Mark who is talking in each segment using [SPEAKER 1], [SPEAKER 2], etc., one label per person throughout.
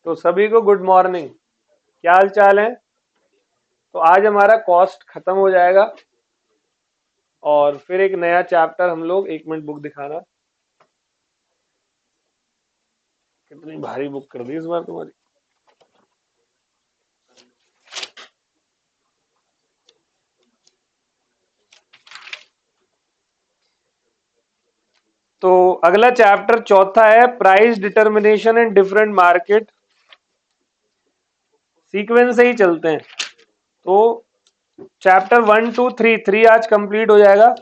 [SPEAKER 1] तो सभी को गुड मॉर्निंग। क्या हाल चाल है? तो आज हमारा कॉस्ट खत्म हो जाएगा और फिर एक नया चैप्टर हम लोग, 1 मिनट बुक दिखाना। कितनी भारी बुक कर दी इस बार तुम्हारी। तो अगला चैप्टर चौथा है, price determination in different market. Sequence से ही चलते हैं। तो चैप्टर 1 2 3 3 आज कंप्लीट हो जाएगा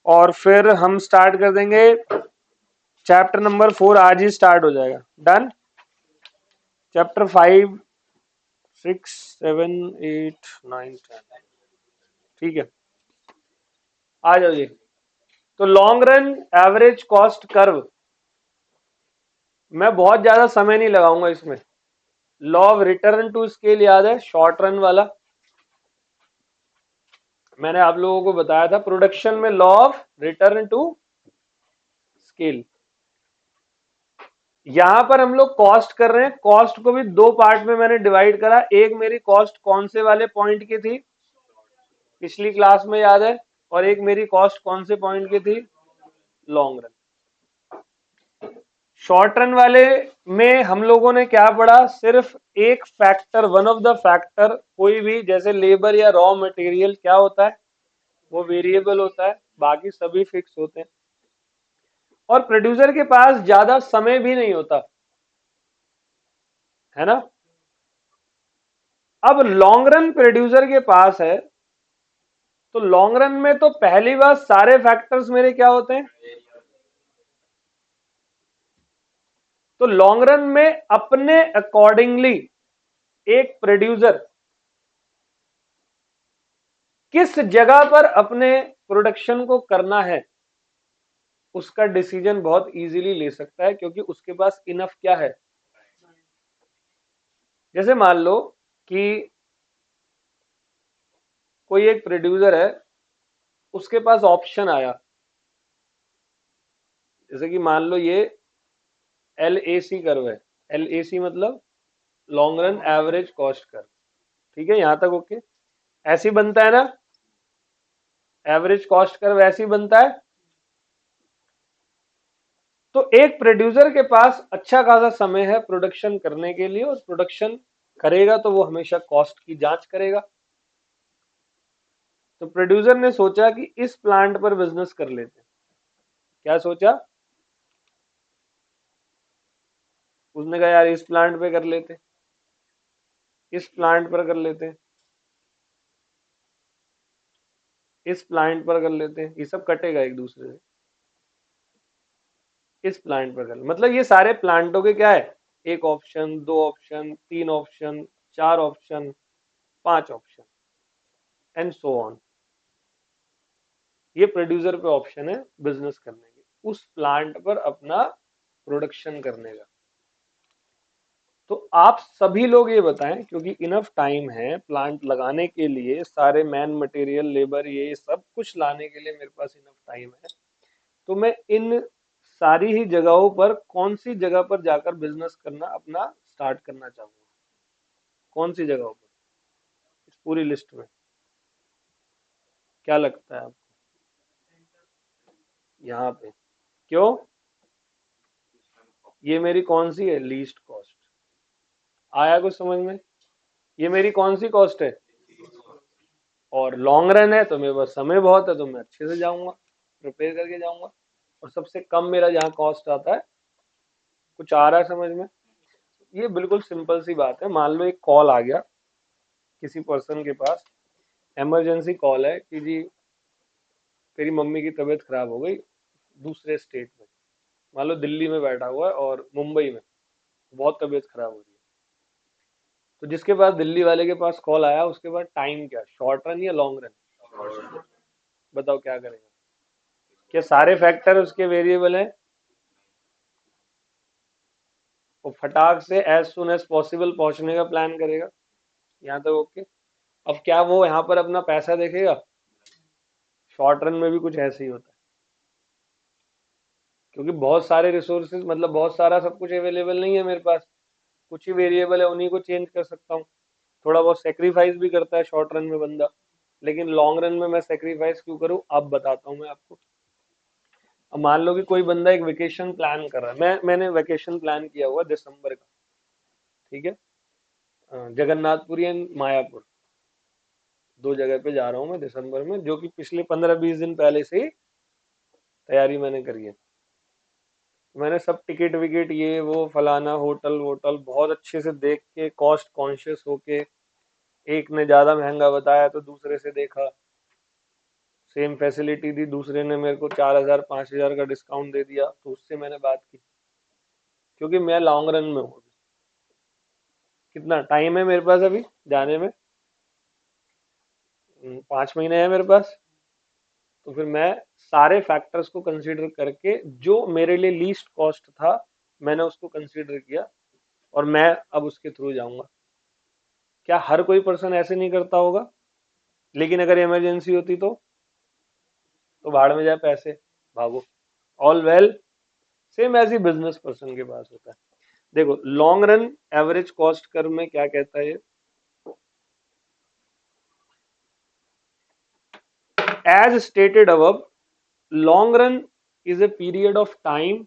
[SPEAKER 1] और फिर हम स्टार्ट कर देंगे। चैप्टर नंबर 4 आज ही स्टार्ट हो जाएगा। डन। चैप्टर 5 6 7 8 9 10। ठीक है, आ जाओ जी। तो long run average cost curve, मैं बहुत ज्यादा समय नहीं लगाऊंगा इसमें। Law of return to scale याद है, शॉर्ट रन वाला। मैंने आप लोगों को बताया था प्रोडक्शन में law of return to scale. यहां पर हम लोग कॉस्ट कर रहे हैं। कॉस्ट को भी दो पार्ट में मैंने डिवाइड करा। एक मेरी कॉस्ट कौन से वाले पॉइंट की थी, पिछली क्लास में याद है, और एक मेरी कॉस्ट कौन से पॉइंट की थी, लॉन्ग रन। शॉर्ट रन वाले में हम लोगों ने क्या पढ़ा, सिर्फ एक factor, one of the factor, कोई भी जैसे लेबर या रॉ मटेरियल क्या होता है, वो वेरिएबल होता है, बाकी सभी फिक्स होते हैं। और प्रोड्यूसर के पास ज्यादा समय भी नहीं होता है ना। अब लॉन्ग रन प्रोड्यूसर के पास है, तो लॉन्ग रन में तो पहली बात सारे फैक्टर्स मेरे क्या होते हैं। तो लॉन्ग रन में अपने अकॉर्डिंगली एक प्रोड्यूसर किस जगह पर अपने प्रोडक्शन को करना है, उसका डिसीजन बहुत इजीली ले सकता है, क्योंकि उसके पास इनफ क्या है। जैसे मान लो कि कोई एक प्रोड्यूसर है, उसके पास ऑप्शन आया, जैसे कि मान लो ये LAC कर्व है। LAC मतलब long run average cost curve. ठीक है, यहां तक ओके। ऐसे ही बनता है ना, एवरेज कॉस्ट कर्व ऐसे ही बनता है। तो एक प्रोड्यूसर के पास अच्छा खासा समय है प्रोडक्शन करने के लिए, और प्रोडक्शन करेगा तो वो हमेशा कॉस्ट की जांच करेगा। तो प्रोड्यूसर ने सोचा कि इस प्लांट पर बिजनेस कर लेते हैं। क्या सोचा, उसने कहा यार इस प्लांट पे कर लेते, इस प्लांट पर कर लेते हैं, इस प्लांट पर कर लेते हैं, ये सब कटेगा एक दूसरे से। इस प्लांट पर कर ले, मतलब ये सारे प्लांटों के क्या है, एक ऑप्शन, दो ऑप्शन, तीन ऑप्शन, चार ऑप्शन, पांच ऑप्शन, एंड सो ऑन। ये प्रोड्यूसर पे ऑप्शन है बिजनेस करने के, उस प्लांट पर अपना प्रोडक्शन करने का। तो आप सभी लोग ये बताएं, क्योंकि इनफ टाइम है प्लांट लगाने के लिए, सारे मैन मटेरियल लेबर ये सब कुछ लाने के लिए मेरे पास इनफ टाइम है। तो मैं इन सारी ही जगहों पर कौन सी जगह पर जाकर बिजनेस करना अपना स्टार्ट करना चाहूंगा, कौन सी जगहों पर, इस पूरी लिस्ट में क्या लगता है आपको। यहाँ पे क्यों, ये मेरी कौन सी है, लीस्ट कॉस्ट। आया कुछ समझ में, ये मेरी कौन सी कॉस्ट है। और लॉन्ग रन है तो मेरे पास समय बहुत है, तो मैं अच्छे से जाऊंगा, प्रिपेयर करके जाऊंगा। और सबसे कम मेरा जहाँ कॉस्ट आता है, कुछ आ रहा है समझ में। ये बिल्कुल सिंपल सी बात है। मान लो एक कॉल आ गया किसी पर्सन के पास, इमरजेंसी कॉल है कि जी तेरी मम्मी की तबीयत खराब हो गई दूसरे स्टेट में, मान लो दिल्ली में बैठा हुआ है और मुंबई में बहुत तबीयत खराब हो रही है। तो जिसके पास, दिल्ली वाले के पास कॉल आया, उसके पास टाइम क्या, शॉर्ट रन या लॉन्ग रन, बताओ क्या करेगा। क्या सारे फैक्टर उसके वेरिएबल हैं, वो फटाक से एज सुन एज पॉसिबल पहुंचने का प्लान करेगा। यहाँ तक ओके। अब क्या वो यहाँ पर अपना पैसा देखेगा, शॉर्ट रन में भी कुछ ऐसे ही होता है, क्योंकि बहुत सारे रिसोर्सेज, मतलब बहुत सारा सब कुछ अवेलेबल नहीं है मेरे पास। कुछ ही वेरिएबल है, उन्हीं को चेंज कर सकता हूँ। थोड़ा बहुत सेक्रीफाइस भी करता है शॉर्ट रन में बंदा, लेकिन लॉन्ग रन में मैं सेक्रीफाइस क्यों करूँ, अब बताता हूँ मैं आपको। अब मान लो कि कोई बंदा एक वेकेशन प्लान कर रहा है, मैंने वेकेशन प्लान किया हुआ दिसंबर का, ठीक है, जगन्नाथपुरी एंड मायापुर, दो जगह पे जा रहा हूँ मैं दिसंबर में, जो कि पिछले 15-20 दिन पहले से ही तैयारी मैंने करी है। मैंने सब टिकट विकेट ये वो फलाना होटल वोटल बहुत अच्छे से देख के, कॉस्ट कॉन्शियस होके, एक ने ज्यादा महंगा बताया तो दूसरे से देखा, सेम फैसिलिटी दी, दूसरे ने मेरे को 4,000 5,000 का डिस्काउंट दे दिया, तो उससे मैंने बात की, क्योंकि मैं लॉन्ग रन में हूँ। कितना टाइम है मेरे पास अभी जाने में, 5 महीने है मेरे पास। तो फिर मैं सारे फैक्टर्स को कंसीडर करके जो मेरे लिए लीस्ट कॉस्ट था, मैंने उसको कंसीडर किया और मैं अब उसके थ्रू जाऊंगा। क्या हर कोई पर्सन ऐसे नहीं करता होगा? लेकिन अगर इमरजेंसी होती तो भाड़ में जाए पैसे, भागो, ऑल वेल। सेम ऐसी बिजनेस पर्सन के पास होता है। देखो long run average cost curve में क्या कहता है, as stated above, long run is a period of time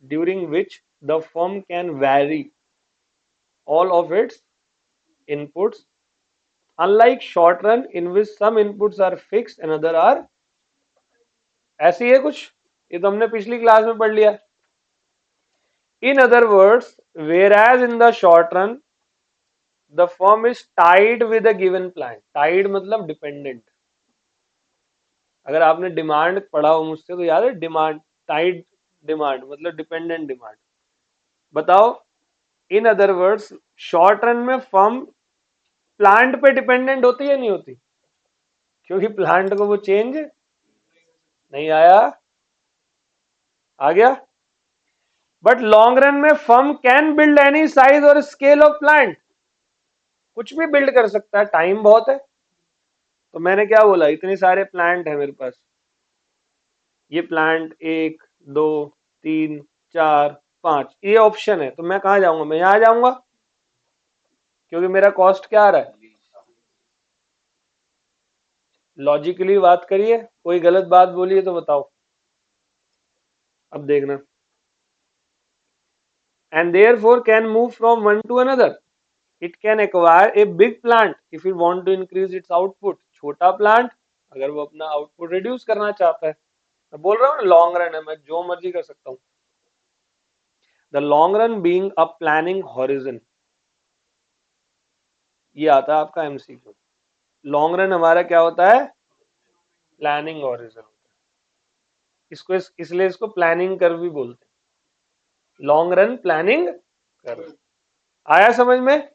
[SPEAKER 1] during which the firm can vary all of its inputs, unlike short run in which some inputs are fixed and other are, ऐसी है कुछ, ये तो हमने पिछली class में पढ़ लिया। In other words, whereas in the short run the firm is tied with a given plan, tied मतलब dependent। अगर आपने डिमांड पढ़ा हो मुझसे तो याद है, डिमांड, टाइड डिमांड मतलब डिपेंडेंट डिमांड। बताओ, in other words short run में फर्म प्लांट पे डिपेंडेंट होती है नहीं होती, क्योंकि प्लांट को वो चेंज नहीं आया, आ गया। बट लॉन्ग रन में firm can build any size और स्केल ऑफ प्लांट, कुछ भी बिल्ड कर सकता है, टाइम बहुत है। तो मैंने क्या बोला, इतने सारे प्लांट है मेरे पास, ये प्लांट 1 2 3 4 5, ये ऑप्शन है, तो मैं कहाँ जाऊंगा, मैं यहाँ जाऊंगा, क्योंकि मेरा कॉस्ट क्या आ रहा है। लॉजिकली बात करिए, कोई गलत बात बोलिए तो बताओ। अब देखना, and therefore can move from one to another. It can acquire a big plant if it want to increase its output. छोटा प्लांट अगर वो अपना आउटपुट रिड्यूस करना चाहता है, मैं बोल रहा हूँ ना लॉन्ग रन है, मैं जो मर्जी कर सकता हूँ। The long run being a planning horizon, ये आता है आपका एमसीक्यू। लॉन्ग रन हमारा क्या होता है, प्लानिंग हॉरिजन होता है। इसलिए इसको प्लानिंग कर भी बोलते हैं, लॉन्ग रन प्लानिंग कर। आया समझ में?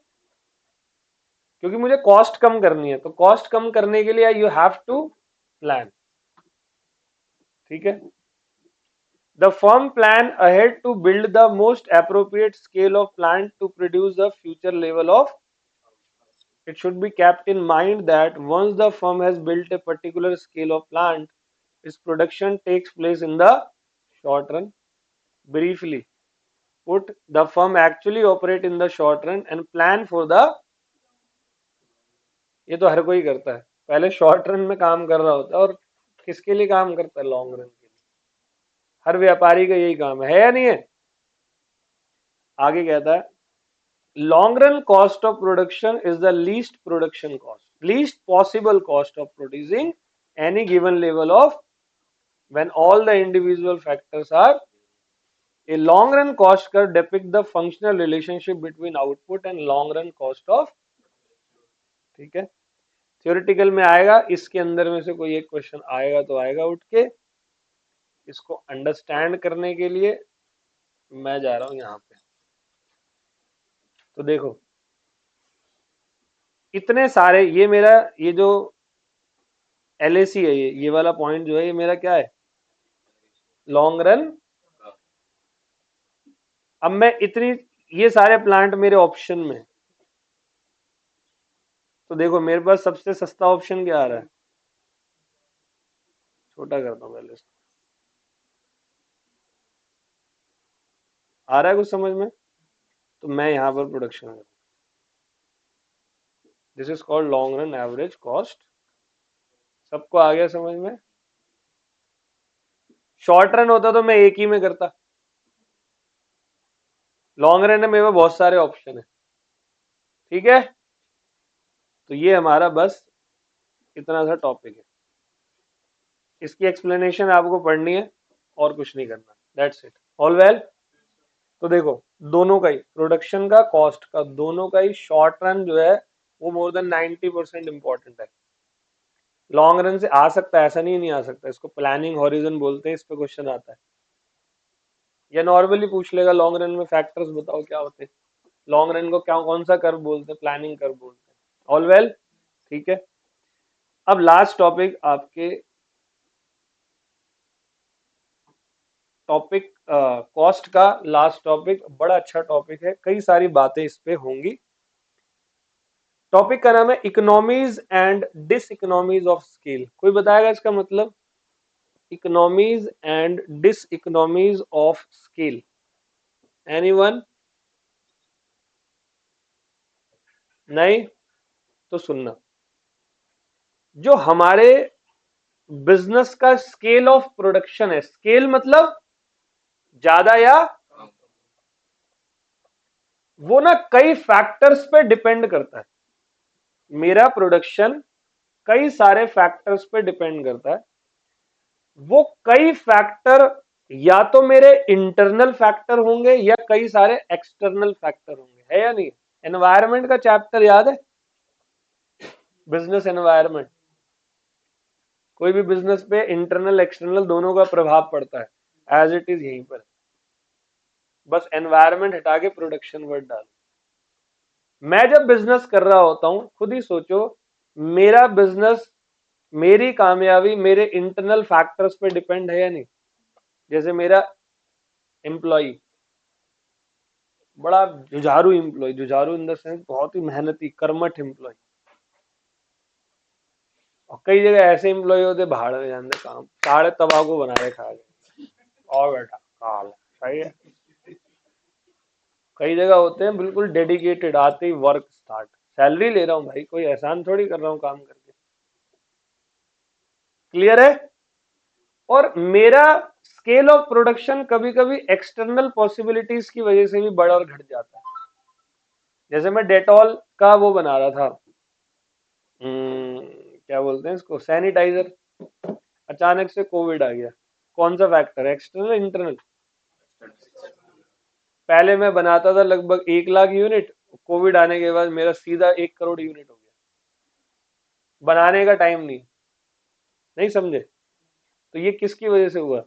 [SPEAKER 1] क्योंकि मुझे कॉस्ट कम करनी है, तो कॉस्ट कम करने के लिए यू हैव टू प्लान, ठीक है। The firm plan ahead to build the most appropriate scale of plant to produce the future level of, it should be kept in mind that once the firm has built a particular scale of plant, its production takes place in the short run. Briefly put, the firm actually operate in the short run and plan for the, ये तो हर कोई करता है, पहले short run में काम कर रहा होता है, और किसके लिए काम करता है, लॉन्ग रन के लिए। हर व्यापारी का यही काम है या नहीं है? आगे कहता है, long run cost of production is the least production cost, least possible cost of producing any given level of when all the individual factors are, a long run cost curve depict the functional relationship between output and long run cost of, ठीक है। Theoretical में आएगा, इसके अंदर में से कोई एक क्वेश्चन आएगा तो आएगा उठ के। इसको अंडरस्टैंड करने के लिए मैं जा रहा हूं यहाँ पे। तो देखो इतने सारे, ये मेरा ये जो एलएसी है, ये वाला पॉइंट जो है, ये मेरा क्या है, लॉन्ग रन। अब मैं इतनी, ये सारे प्लांट मेरे ऑप्शन में, तो देखो मेरे पास सबसे सस्ता ऑप्शन क्या आ रहा है, छोटा करता हूँ पहले इसको, आ रहा है कुछ समझ में? तो मैं यहां पर प्रोडक्शन करूँ। This is called long run average cost. सबको आ गया समझ में? शॉर्ट रन होता तो मैं एक ही में करता, लॉन्ग रन में मेरे पास बहुत सारे ऑप्शन है। ठीक है, तो ये हमारा बस इतना सा टॉपिक है, इसकी एक्सप्लेनेशन आपको पढ़नी है और कुछ नहीं करना, दैट्स इट, ऑल वेल। तो देखो, दोनों का ही प्रोडक्शन का, कॉस्ट का, दोनों का ही शॉर्ट रन जो है वो मोर देन 90% इंपॉर्टेंट है। लॉन्ग रन से आ सकता है, ऐसा नहीं आ सकता, इसको प्लानिंग हॉरिजन बोलते हैं, इस पे क्वेश्चन आता है। या नॉर्मली पूछ लेगा लॉन्ग रन में फैक्टर्स बताओ क्या होते हैं, लॉन्ग रन को क्या, कौन सा कर्व बोलते हैं, प्लानिंग कर्व बोलते हैं, ऑल वेल। ठीक है, अब लास्ट टॉपिक आपके, टॉपिक कॉस्ट का लास्ट टॉपिक बड़ा अच्छा टॉपिक है, कई सारी बातें इस पे होंगी। टॉपिक का नाम है economies and diseconomies of scale. कोई बताएगा इसका मतलब? Economies and diseconomies of scale, anyone? नहीं? तो सुनना, जो हमारे बिजनेस का स्केल ऑफ प्रोडक्शन है, स्केल मतलब ज्यादा या, वो ना कई फैक्टर्स पे डिपेंड करता है। मेरा प्रोडक्शन कई सारे फैक्टर्स पे डिपेंड करता है। वो कई फैक्टर या तो मेरे इंटरनल फैक्टर होंगे या कई सारे एक्सटर्नल फैक्टर होंगे, है या नहीं? एनवायरनमेंट का चैप्टर याद है? बिजनेस एनवायरनमेंट, कोई भी बिजनेस पे इंटरनल एक्सटर्नल दोनों का प्रभाव पड़ता है, एज इट इज यहीं पर, बस एनवायरनमेंट हटा के प्रोडक्शन वर्ड डालो। मैं जब बिजनेस कर रहा होता हूं, खुद ही सोचो, मेरा बिजनेस, मेरी कामयाबी मेरे इंटरनल फैक्टर्स पे डिपेंड है या नहीं? जैसे मेरा एम्प्लॉय, बड़ा जुझारू एम्प्लॉय, जुझारू इन द सेंस बहुत ही मेहनती कर्मठ एम्प्लॉय, और कई जगह ऐसे एम्प्लॉय होते भाड़ में जाने काम, साढ़े तबाकू बना के खा गए, और बेटा काल, सही है। कई जगह होते हैं बिल्कुल डेडिकेटेड, आते ही वर्क स्टार्ट, सैलरी ले रहा हूँ भाई, कोई एहसान थोड़ी कर रहा हूँ काम करके। क्लियर है? और मेरा स्केल ऑफ प्रोडक्शन कभी कभी एक्सटर्नल पॉसिबिलिटीज की वजह से भी बढ़ और घट जाता है। जैसे मैं डेटॉल का वो बना रहा था, क्या बोलते हैं इसको, सैनिटाइजर, अचानक से कोविड आ गया। कौन सा फैक्टर है, एक्सटर्नल इंटरनल? पहले मैं बनाता था लगभग 1 लाख यूनिट, कोविड आने के बाद मेरा सीधा 1 करोड़ यूनिट हो गया, बनाने का टाइम नहीं। नहीं समझे? तो ये किसकी वजह से हुआ?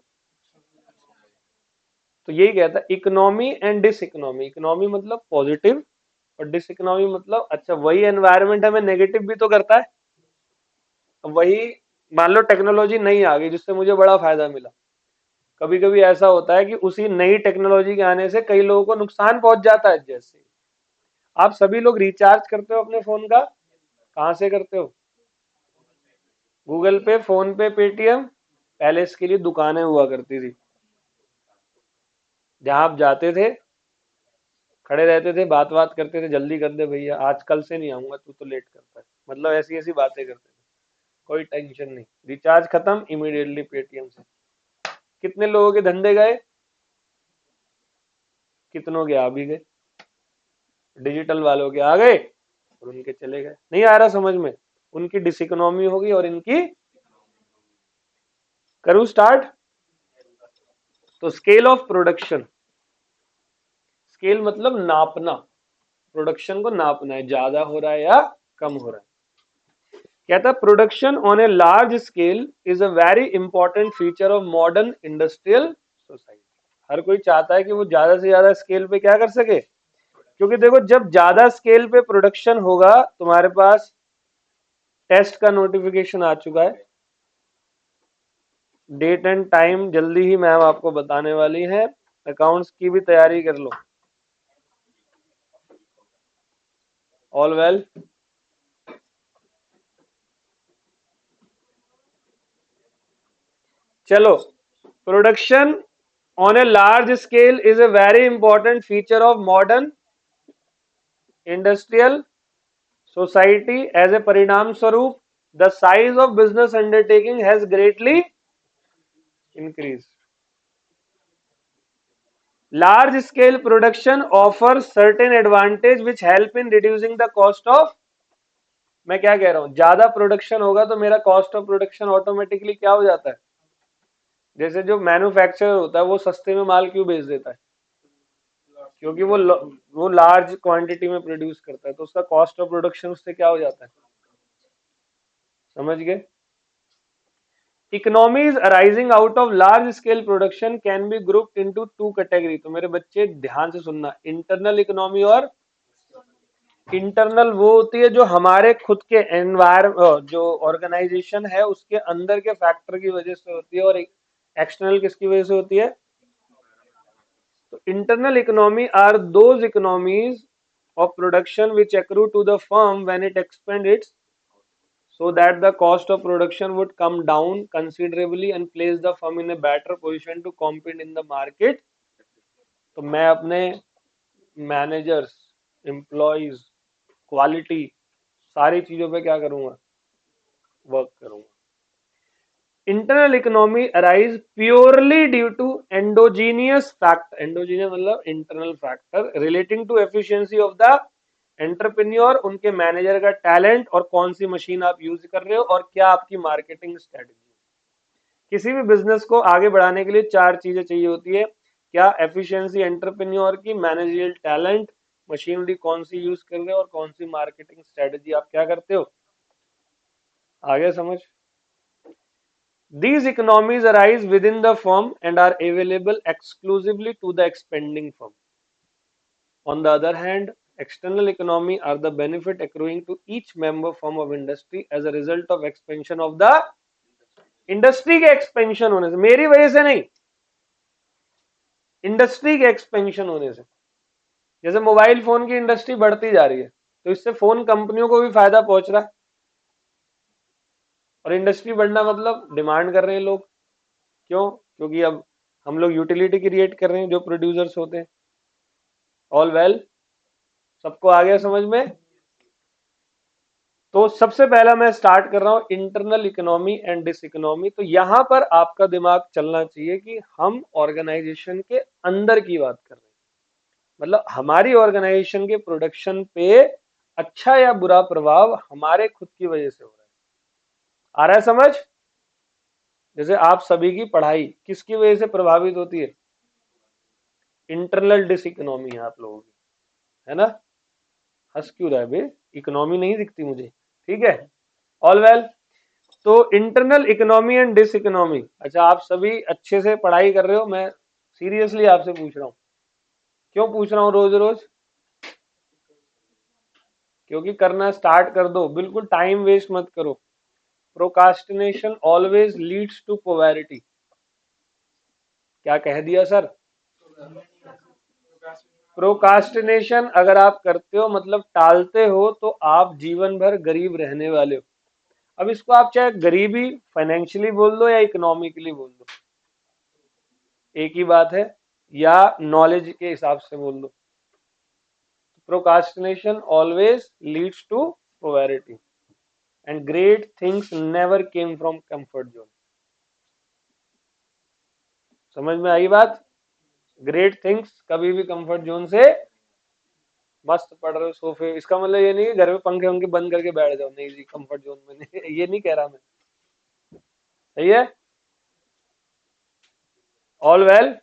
[SPEAKER 1] तो यही कहता है economy and diseconomy. Economy मतलब पॉजिटिव, और डिस इकोनॉमी मतलब, अच्छा वही एनवायरनमेंट हमें नेगेटिव भी तो करता है। वही, मान लो टेक्नोलॉजी नई आ गई जिससे मुझे बड़ा फायदा मिला, कभी कभी ऐसा होता है कि उसी नई टेक्नोलॉजी के आने से कई लोगों को नुकसान पहुंच जाता है। जैसे आप सभी लोग रिचार्ज करते हो अपने फोन का, कहां से करते हो? गूगल पे, फोन पे, पेटीएम। पहले इसके लिए दुकानें हुआ करती थी, जहां आप जाते थे, खड़े रहते थे, बात बात करते थे, जल्दी कर दे भैया, आज कल से नहीं आऊंगा, तू तो लेट करता है, मतलब ऐसी ऐसी बातें करते थे। कोई टेंशन नहीं, रिचार्ज खत्म, इमीडिएटली पेटीएम से। कितने लोगों के धंधे गए, कितनों के आ भी गए, डिजिटल वालों के आ गए और उनके चले गए। नहीं आ रहा समझ में? उनकी डिसइकोनॉमी होगी और इनकी, करूं स्टार्ट? तो स्केल ऑफ प्रोडक्शन, स्केल मतलब नापना, प्रोडक्शन को नापना है, ज्यादा हो रहा है या कम हो रहा है। कहता है production on a large scale is a very important feature of modern industrial society. हर कोई चाहता है कि वो ज्यादा से ज्यादा स्केल पे क्या कर सके, क्योंकि देखो जब ज्यादा स्केल पे प्रोडक्शन होगा, तुम्हारे पास टेस्ट का नोटिफिकेशन आ चुका है, डेट एंड टाइम जल्दी ही मैम आपको बताने वाली है, अकाउंट्स की भी तैयारी कर लो, ऑल वेल। चलो, production on a large scale is a very important feature of modern industrial society as a परिणाम स्वरूप the size of business undertaking has greatly increase. Large scale production offers certain advantage which help in reducing the cost of. मैं क्या कह रहा हूं, ज्यादा production होगा तो मेरा कॉस्ट ऑफ प्रोडक्शन ऑटोमेटिकली क्या हो जाता है. जैसे जो मैन्युफैक्चरर होता है वो सस्ते में माल क्यों बेच देता है, क्योंकि वो लार्ज क्वांटिटी में प्रोड्यूस करता है तो उसका कॉस्ट ऑफ प्रोडक्शन उससे क्या हो जाता है. समझ गए. Economies arising out of large scale production can be grouped into two category. तो मेरे बच्चे ध्यान से सुनना, इंटरनल इकोनॉमी और इंटरनल वो होती है जो हमारे खुद के एनवायरमेंट जो ऑर्गेनाइजेशन है उसके अंदर के फैक्टर की वजह से होती है, और एक्सटर्नल किसकी वजह से होती है. तो internal economy are those economies of production which accrue to the firm when it expand its so that the cost of production would come down considerably and place the firm in a better position to compete in the market. तो मैं अपने managers, employees, quality, सारी चीजों पे क्या करूंगा, work करूंगा. Internal economy arise purely due to endogenous factor. Endogenous मतलब internal factor relating to efficiency of the entrepreneur, उनके मैनेजर का टैलेंट और कौन सी मशीन आप यूज कर रहे हो और क्या आपकी मार्केटिंग स्ट्रेटजी. किसी भी बिजनेस को आगे बढ़ाने के लिए चार चीजें चाहिए होती है. क्या, एफिशिएंसी एंटरप्रेन्योर की, मैनेजरियल टैलेंट, मशीनरी कौन सी यूज कर रहे हो और कौन सी मार्केटिंग स्ट्रेटजी आप क्या करते हो. आगे समझ. These economies arise within the firm and are available exclusively to the expanding firm. On the other hand, external economy are the benefit accruing to each member firm of industry as a result of expansion of the industry के expansion होने से, मेरी वजह से नहीं, industry के expansion होने से. जैसे मोबाइल फोन की इंडस्ट्री बढ़ती जा रही है तो इससे फोन कंपनियों को भी फायदा पहुंच रहा है, और इंडस्ट्री बढ़ना मतलब डिमांड कर रहे हैं लोग. क्यों, क्योंकि अब हम लोग यूटिलिटी क्रिएट कर रहे हैं जो प्रोड्यूसर्स होते हैं. ऑल वेल, सबको आ गया समझ में. तो सबसे पहला मैं स्टार्ट कर रहा हूं internal economy and diseconomy. तो यहां पर आपका दिमाग चलना चाहिए कि हम ऑर्गेनाइजेशन के अंदर की बात कर रहे हैं, मतलब हमारी ऑर्गेनाइजेशन के प्रोडक्शन पे अच्छा या बुरा प्रभाव हमारे खुद की वजह से हो रहा है. आ रहा है समझ. जैसे आप सभी की पढ़ाई किसकी वजह से प्रभावित होती है, इंटरनल डिस इकोनॉमी है आप लोगों की, है ना. हंस क्यों रहा है बे, इकोनॉमी नहीं दिखती मुझे. ठीक है, ऑल वेल. तो internal economy and diseconomy. अच्छा, आप सभी अच्छे से पढ़ाई कर रहे हो, मैं सीरियसली आपसे पूछ रहा हूं. क्यों पूछ रहा हूं रोज रोज, क्योंकि करना स्टार्ट कर दो, बिल्कुल टाइम वेस्ट मत करो. Procrastination always leads to poverty. क्या कह दिया सर. प्रोकास्टिनेशन अगर आप करते हो मतलब टालते हो तो आप जीवन भर गरीब रहने वाले हो. अब इसको आप चाहे गरीबी फाइनेंशियली बोल दो या इकोनॉमिकली बोल दो, एक ही बात है, या नॉलेज के हिसाब से बोल दो. Procrastination always leads to poverty and great things never came from comfort zone. समझ में आई बात. ग्रेट थिंग्स कभी भी कंफर्ट जोन से, मस्त पढ़ रहे हो सोफे, इसका मतलब ये नहीं कि घर में पंखे वंखे बंद करके बैठ जाओ, नहीं जी, कंफर्ट जोन में नहीं, ये नहीं कह रहा मैं. सही है, ऑल वेल.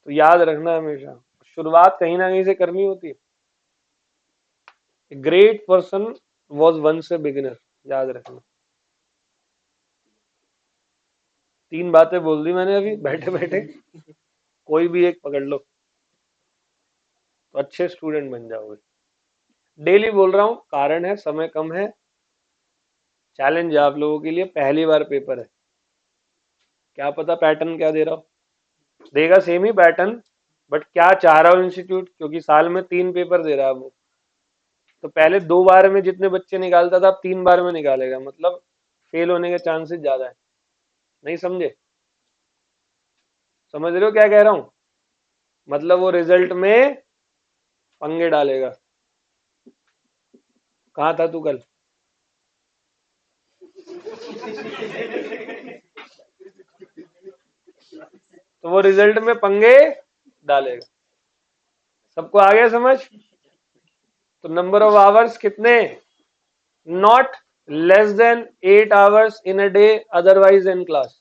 [SPEAKER 1] तो याद रखना हमेशा शुरुआत कहीं ना कहीं से करनी होती है. Great person was once a beginner, याद रखना. तीन बातें बोल दी मैंने अभी बैठे बैठे, कोई भी एक पकड़ लो तो अच्छे स्टूडेंट बन जाओगे. डेली बोल रहा हूं, कारण है समय कम है, चैलेंज है आप लोगों के लिए, पहली बार पेपर है. क्या पता पैटर्न क्या दे रहा हो, देगा सेम ही पैटर्न, बट क्या चाह रहा हो इंस्टीट्यूट, क्योंकि साल में 3 पेपर दे रहा है वो, तो पहले 2 बार में जितने बच्चे निकालता था अब 3 बार में निकालेगा, मतलब फेल होने के चांसेस ज्यादा है. नहीं समझे, समझ रहे हो क्या कह रहा हूं. मतलब वो रिजल्ट में पंगे डालेगा। कहाँ था तू कल? तो वो रिजल्ट में पंगे डालेगा। सबको आ गया समझ? तो नंबर ऑफ आवर्स कितने? Not less than 8 hours in a day, otherwise in class.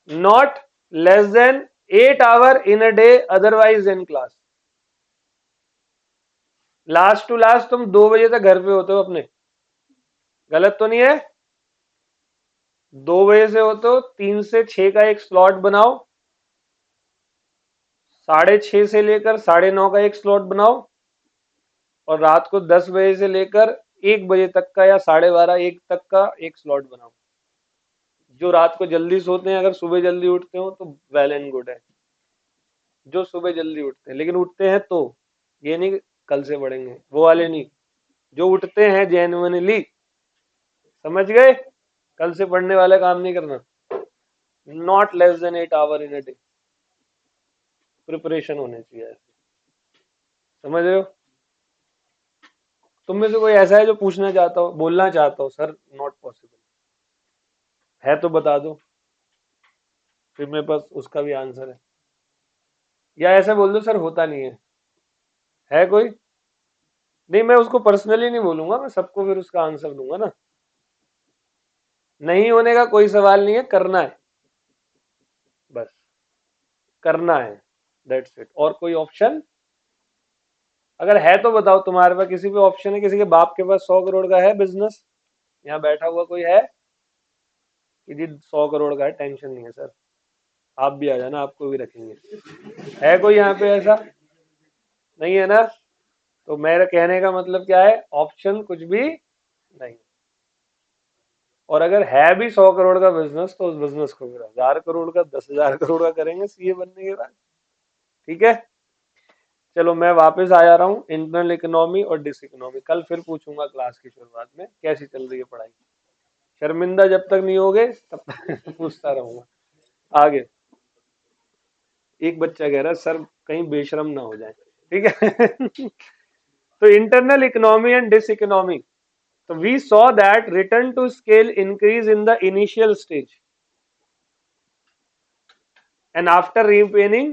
[SPEAKER 1] Not less than 8 hours in a day, otherwise in class. Last to last तुम 2 बजे तक घर पे होते हो अपने, गलत तो नहीं है? 2 बजे से हो तो 3 से 6 का एक स्लॉट बनाओ, 6:30 से लेकर 9:30 का एक स्लॉट बनाओ, और रात को 10 बजे से लेकर 1 बजे तक का या 12:30 1 तक का एक स्लॉट बनाओ। जो रात को जल्दी सोते हैं अगर सुबह जल्दी उठते हो तो वेल एंड गुड है। जो सुबह जल्दी उठते हैं, लेकिन उठते हैं तो ये नहीं कल से पढ़ेंगे, वो वाले नहीं। जो उठते हैं जेन्युइनली, समझ गए? कल से पढ़ने वाला काम नहीं करना। Not less than 8 hours in a day preparation होने चाहिए ऐसे, समझ रहे हो? तुम में से कोई ऐसा है जो पूछना चाहता हो, बोलना चाहता हो सर नॉट पॉसिबल, है तो बता दो, फिर मेरे पास उसका भी आंसर है। या ऐसा बोल दो सर होता नहीं है कोई? नहीं, मैं उसको पर्सनली नहीं बोलूंगा, मैं सबको फिर उसका आंसर दूंगा ना। नहीं होने का कोई सवाल नहीं है, करना है, बस करना है, दैट्स इट। और कोई ऑप्शन अगर है तो बताओ, तुम्हारे पास किसी पे ऑप्शन है? किसी के बाप के पास 100 करोड़ का है बिजनेस? यहाँ बैठा हुआ कोई है कि जी 100 करोड़ का है, टेंशन नहीं है सर, आप भी आ जाना, आपको भी रखेंगे? है कोई यहाँ पे ऐसा? नहीं है ना? तो मेरा कहने का मतलब क्या है, ऑप्शन कुछ भी नहीं। और अगर है भी 100 करोड़ का बिजनेस तो उस बिजनेस को फिर 1000 करोड़ का, 10,000 करोड़ का करेंगे सीए बनने के बाद। ठीक है, चलो मैं वापस आ जा रहा हूँ इंटरनल इकोनॉमी और डिस इकोनॉमी। कल फिर पूछूंगा क्लास की शुरुआत में कैसी चल रही है पढ़ाई। शर्मिंदा जब तक नहीं होगे तब तक पूछता रहूंगा। आगे एक बच्चा कह रहा है सर कहीं बेशरम ना हो जाए, ठीक है? तो internal economy and diseconomy, so we saw that return to scale increase in the initial stage and after repairing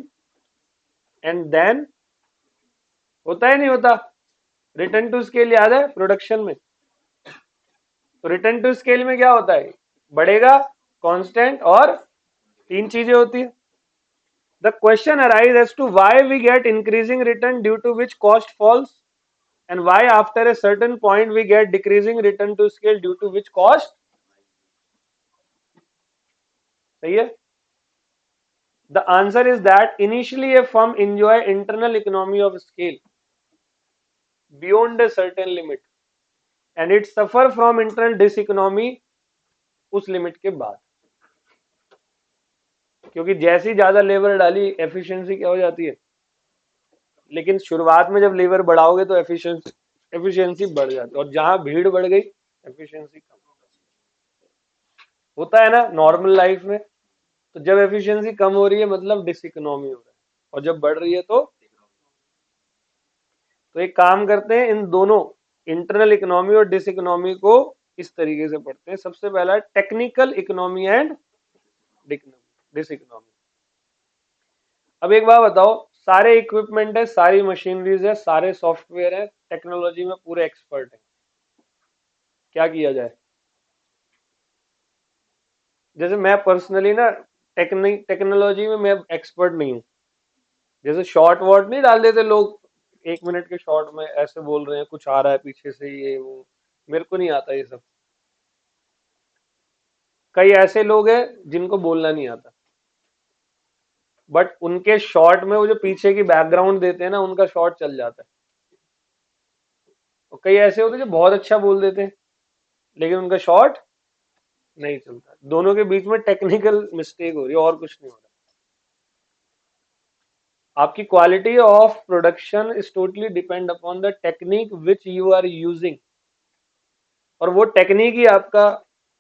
[SPEAKER 1] and then होता है नहीं होता? रिटर्न टू स्केल याद है प्रोडक्शन में? तो रिटर्न टू स्केल में क्या होता है, बढ़ेगा, कांस्टेंट, और तीन चीजें होती है। The question arise as to why we get increasing return due to which cost falls and why after a certain point we get decreasing return to scale due to which cost. सही है? The answer is that initially a firm enjoy internal economy of scale beyond a certain limit and it suffer from internal diseconomy उस limit के बाद, क्योंकि जैसी ज्यादा labour डाली efficiency क्या हो जाती है। लेकिन शुरुआत में जब लेबर बढ़ाओगे तो एफिशिएंसी बढ़ जाती है, और जहां भीड़ बढ़ गई एफिशिएंसी कम होता है ना नॉर्मल लाइफ में। तो जब एफिशिएंसी कम हो रही है मतलब डिसइकोनॉमी हो रहा है, और जब बढ़ रही है तो एक काम करते हैं, इन दोनों इंटरनल इकोनॉमी और डिस इकोनॉमी को इस तरीके से पढ़ते हैं। सबसे पहला technical economy and diseconomy. अब एक बात बताओ, सारे इक्विपमेंट है, सारी मशीनरीज है, सारे सॉफ्टवेयर है, टेक्नोलॉजी में पूरे एक्सपर्ट है, क्या किया जाए? जैसे मैं पर्सनली ना टेक्नोलॉजी में मैं एक्सपर्ट नहीं हूँ। जैसे शॉर्ट वर्ड नहीं डाल देते लोग, 1 मिनट के शॉर्ट में ऐसे बोल रहे हैं, कुछ आ रहा है पीछे से ये वो, मेरे को नहीं आता ये सब। कई ऐसे लोग हैं जिनको बोलना नहीं आता, बट उनके शॉट में वो जो पीछे की बैकग्राउंड देते हैं ना, उनका शॉट चल जाता है। और कई ऐसे होते हैं जो बहुत अच्छा बोल देते हैं लेकिन उनका शॉट नहीं चलता। दोनों के बीच में टेक्निकल मिस्टेक हो रही है और कुछ नहीं हो रहा। आपकी quality of production is totally depend upon the technique which you are using, और वो टेक्निक ही आपका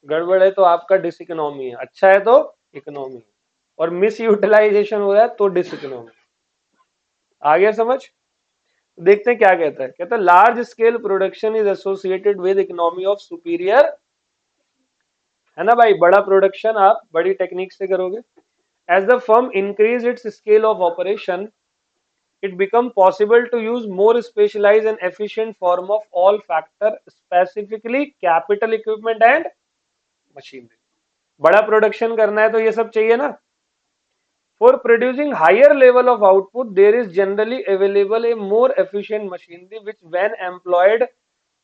[SPEAKER 1] गड़बड़ है तो आपका डिस इकोनॉमी है, अच्छा है तो इकोनॉमी है, और मिस यूटिलाइजेशन हो रहा है तो डिस इकोनॉमी। आ गया समझ? देखते हैं क्या कहता है। कहता है large scale production is associated with economy of superior, है ना भाई, बड़ा प्रोडक्शन आप बड़ी टेक्निक से करोगे। As the firm increase its scale of operation it become possible to use more specialized and efficient form of all factor, specifically capital equipment and machinery। बड़ा production करना है तो ये सब चाहिए ना। For producing higher level of output, there is generally available a more efficient machinery which when employed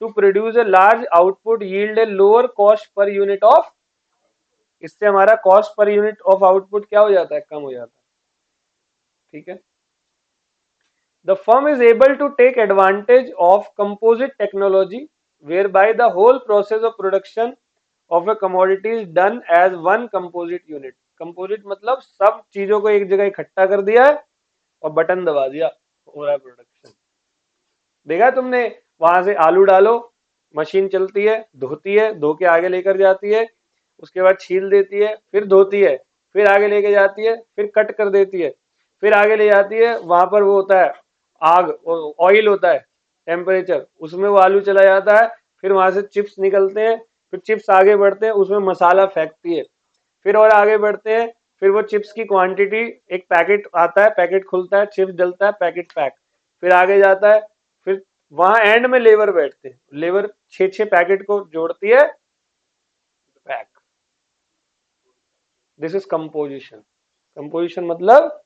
[SPEAKER 1] to produce a large output yield a lower cost per unit of, इससे हमारा cost per unit of output क्या हो जाता है, कम हो जाता है। ठीक है। The firm is able to take advantage of composite technology whereby the whole process of production of a commodity is done as one composite unit। composite मतलब सब चीजों को एक जगह इकट्ठा कर दिया है और बटन दबा दिया, हो रहा है प्रोडक्शन। देखा तुमने, वहां से आलू डालो, मशीन चलती है, धोती है, धो के आगे लेकर जाती है, उसके बाद छील देती है, फिर धोती है, फिर आगे लेके जाती है, फिर कट कर देती है, फिर आगे ले जाती है, वहां पर वो होता है आग, ऑयल होता है, टेम्परेचर, उसमें वो आलू चला जाता है, फिर वहां से चिप्स निकलते हैं, फिर चिप्स आगे बढ़ते हैं, उसमें मसाला फेंकती है, फिर और आगे बढ़ते हैं, फिर वो चिप्स की क्वांटिटी, एक पैकेट आता है, पैकेट खुलता है, चिप्स डलता है, पैकेट पैक, फिर आगे जाता है, फिर वहां एंड में लेबर बैठते हैं, लेबर छह छह पैकेट को जोड़ती है, pack. This is composition. Composition मतलब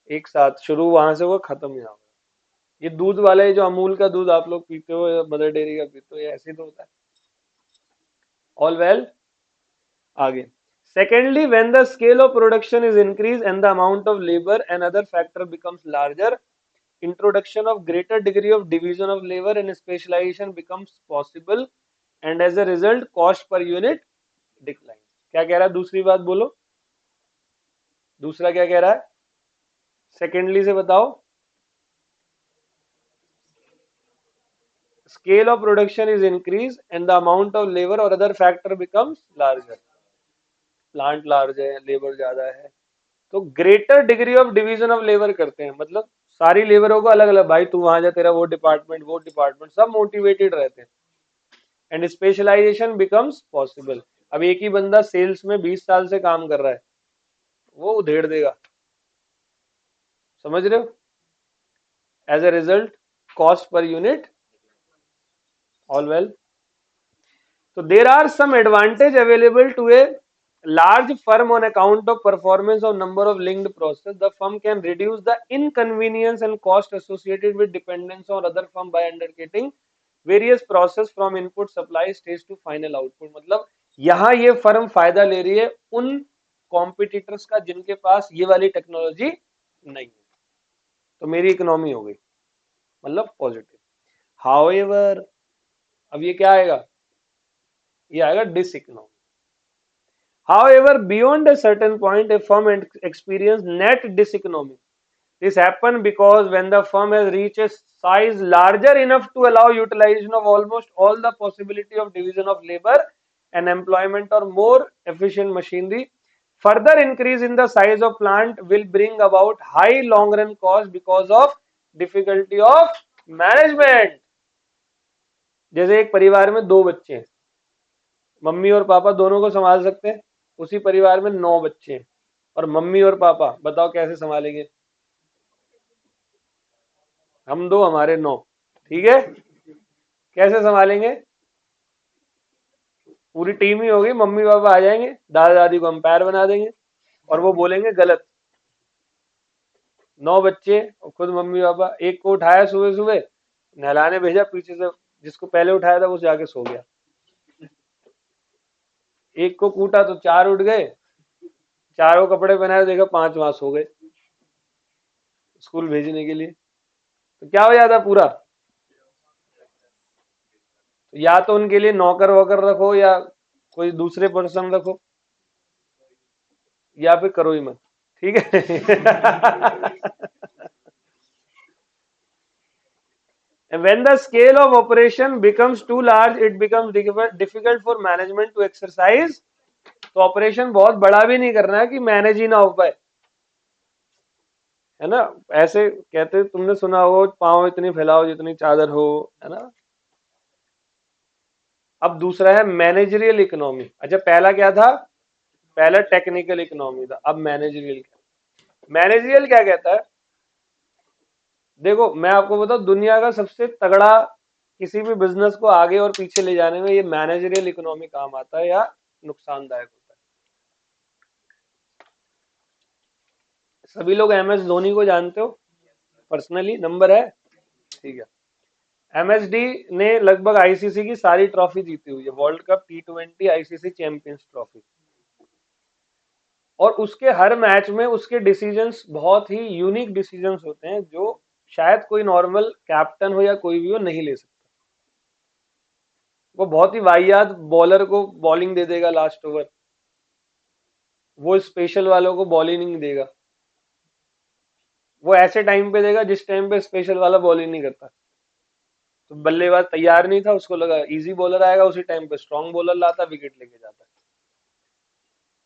[SPEAKER 1] एक साथ शुरू वहां से वो खत्म यहाँ होगा। ये दूध वाला है, जो अमूल का दूध आप लोग पीते हो या मदर डेयरी का पीते हो, ये ऐसे तो होता है। ऑल वेल, आगे। Secondly, when the scale of production is increased and the amount of labor and other factor becomes larger, introduction of greater degree of division of labor and specialization becomes possible, and as a result cost per unit declines। क्या कह रहा है, दूसरी बात बोलो, दूसरा क्या कह रहा है, सेकेंडली से बताओ। Scale of production is increased and the amount of labor or other factor becomes larger। Plant large है, लेबर ज्यादा है, तो greater degree of division of labour करते हैं, मतलब सारी लेबरों को अलग अलग, भाई तू वहां जा, तेरा वो डिपार्टमेंट, सब मोटिवेटेड रहते हैं, एंड स्पेशलाइजेशन बिकम्स पॉसिबल। अब एक ही बंदा सेल्स में 20 साल से काम कर रहा है, वो उधेड़ देगा, समझ रहे हो। As a result cost per unit, all well. So there are some advantage available to a large firm on account of performance of number of linked process। The firm can reduce the inconvenience and cost associated with dependence on other firm by undertaking various process from input supply stage to final output। मतलब यहाँ ये firm फायदा ले रही है उन competitors का जिनके पास ये वाली टेक्नोलॉजी नहीं है, तो मेरी इकोनॉमी हो गई, मतलब पॉजिटिव। हाउएवर, अब ये क्या आएगा, ये आएगा डिसइकोनॉमी। However, beyond a certain point, a firm experience net diseconomy। This happens because when the firm has reached a size larger enough to allow utilization of almost all the possibility of division of labor and employment or more efficient machinery, further increase in the size of plant will bring about high long run cost because of difficulty of management। जैसे एक परिवार में दो बच्चे हैं, mummy और पापा दोनों को संभाल सकते हैं, उसी परिवार में 9 बच्चे हैं और मम्मी और पापा बताओ कैसे संभालेंगे, हम दो हमारे 9, ठीक है, कैसे संभालेंगे, पूरी टीम ही होगी, मम्मी पापा आ जाएंगे, दादा दादी को अंपायर बना देंगे और वो बोलेंगे गलत। 9 बच्चे और खुद मम्मी पापा, एक को उठाया सुबह सुबह नहलाने भेजा, पीछे से जिसको पहले उठाया था वो जाके सो गया, एक को कूटा तो 4 उठ गए, चारों कपड़े पहनाए, देखा 5 वहां सो गए स्कूल भेजने के लिए, तो क्या हो जाता पूरा। तो या तो उनके लिए नौकर वोकर रखो या कोई दूसरे पर्सन रखो, या फिर करो ही मत, ठीक है। And when the scale of operation becomes too large, it becomes difficult for management to exercise। तो ऑपरेशन बहुत बड़ा भी नहीं करना है कि मैनेज ही ना हो पाए, है ना। ऐसे कहते, तुमने सुना होगा, पाँव इतनी फैलाओ जितनी चादर हो, है ना। अब दूसरा है मैनेजरियल इकोनॉमी। अच्छा, पहला क्या था? पहला टेक्निकल इकोनॉमी था, अब मैनेजरियल। मैनेजरियल क्या कहता है? देखो मैं आपको बताऊं, दुनिया का सबसे तगड़ा किसी भी बिजनेस को आगे और पीछे ले जाने में ये मैनेजरियल इकोनॉमी काम आता है या नुकसानदायक होता है। सभी लोग MS धोनी को जानते हो पर्सनली, नंबर है, ठीक है। MSD ने लगभग ICC की सारी ट्रॉफी जीती हुई है, world cup, T20, ICC champions trophy. और उसके हर मैच में उसके डिसीजंस बहुत ही यूनिक डिसीजंस होते हैं, जो शायद कोई नॉर्मल कैप्टन हो या कोई भी हो नहीं ले सकता। वो बहुत ही वाहियात बॉलर को बॉलिंग दे देगा लास्ट ओवर, वो स्पेशल वालों को बॉल ही नहीं देगा, वो ऐसे टाइम पे देगा जिस टाइम पे स्पेशल वाला बॉल ही नहीं करता। तो बल्लेबाज तैयार नहीं था, उसको लगा इजी बॉलर आएगा, उसी टाइम पे स्ट्रांग बॉलर लाता, विकेट लेके जाता।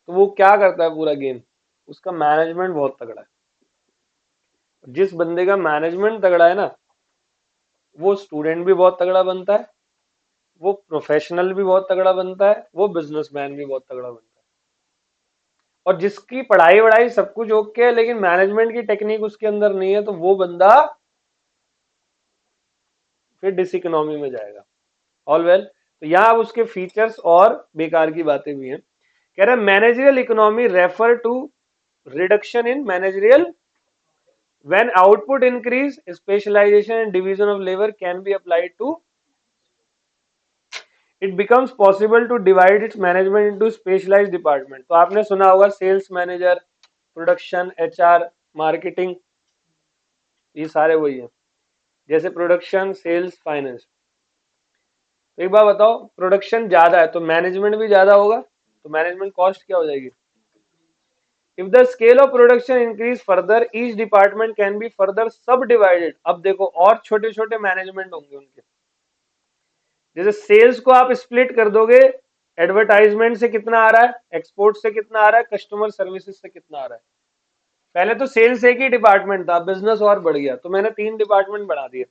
[SPEAKER 1] तो वो क्या करता है पूरा गेम, उसका मैनेजमेंट बहुत तगड़ा है। जिस बंदे का मैनेजमेंट तगड़ा है ना, वो स्टूडेंट भी बहुत तगड़ा बनता है, वो प्रोफेशनल भी बहुत तगड़ा बनता है, वो बिजनेसमैन भी बहुत तगड़ा बनता है। और जिसकी पढ़ाई वढ़ाई सब कुछ ओके है, लेकिन मैनेजमेंट की टेक्निक उसके अंदर नहीं है, तो वो बंदा फिर डिस इकोनॉमी में जाएगा। ऑल वेल, तो यहाँ अब उसके फीचर्स और बेकार की बातें भी हैं। कह रहे managerial economy refer to reduction in managerial when output increase specialization and division of labor can be applied to it becomes possible to divide its management into specialized department। तो आपने सुना होगा sales manager, production, HR, marketing, ये सारे वही है। जैसे production, sales, finance. तो एक बात बताओ, प्रोडक्शन ज्यादा है तो मैनेजमेंट भी ज्यादा होगा, तो मैनेजमेंट कॉस्ट क्या हो जाएगी? If the scale of production increase further each department can be further सब डिवाइडेड। अब देखो और छोटे छोटे मैनेजमेंट होंगे उनके। जैसे सेल्स को आप स्प्लिट कर दोगे, एडवर्टाइजमेंट से कितना आ रहा है, एक्सपोर्ट से कितना आ रहा है, कस्टमर सर्विसेज से कितना आ रहा है। पहले तो सेल्स एक ही डिपार्टमेंट था, बिजनेस और बढ़ गया, तो मैंने 3 डिपार्टमेंट बना दिए।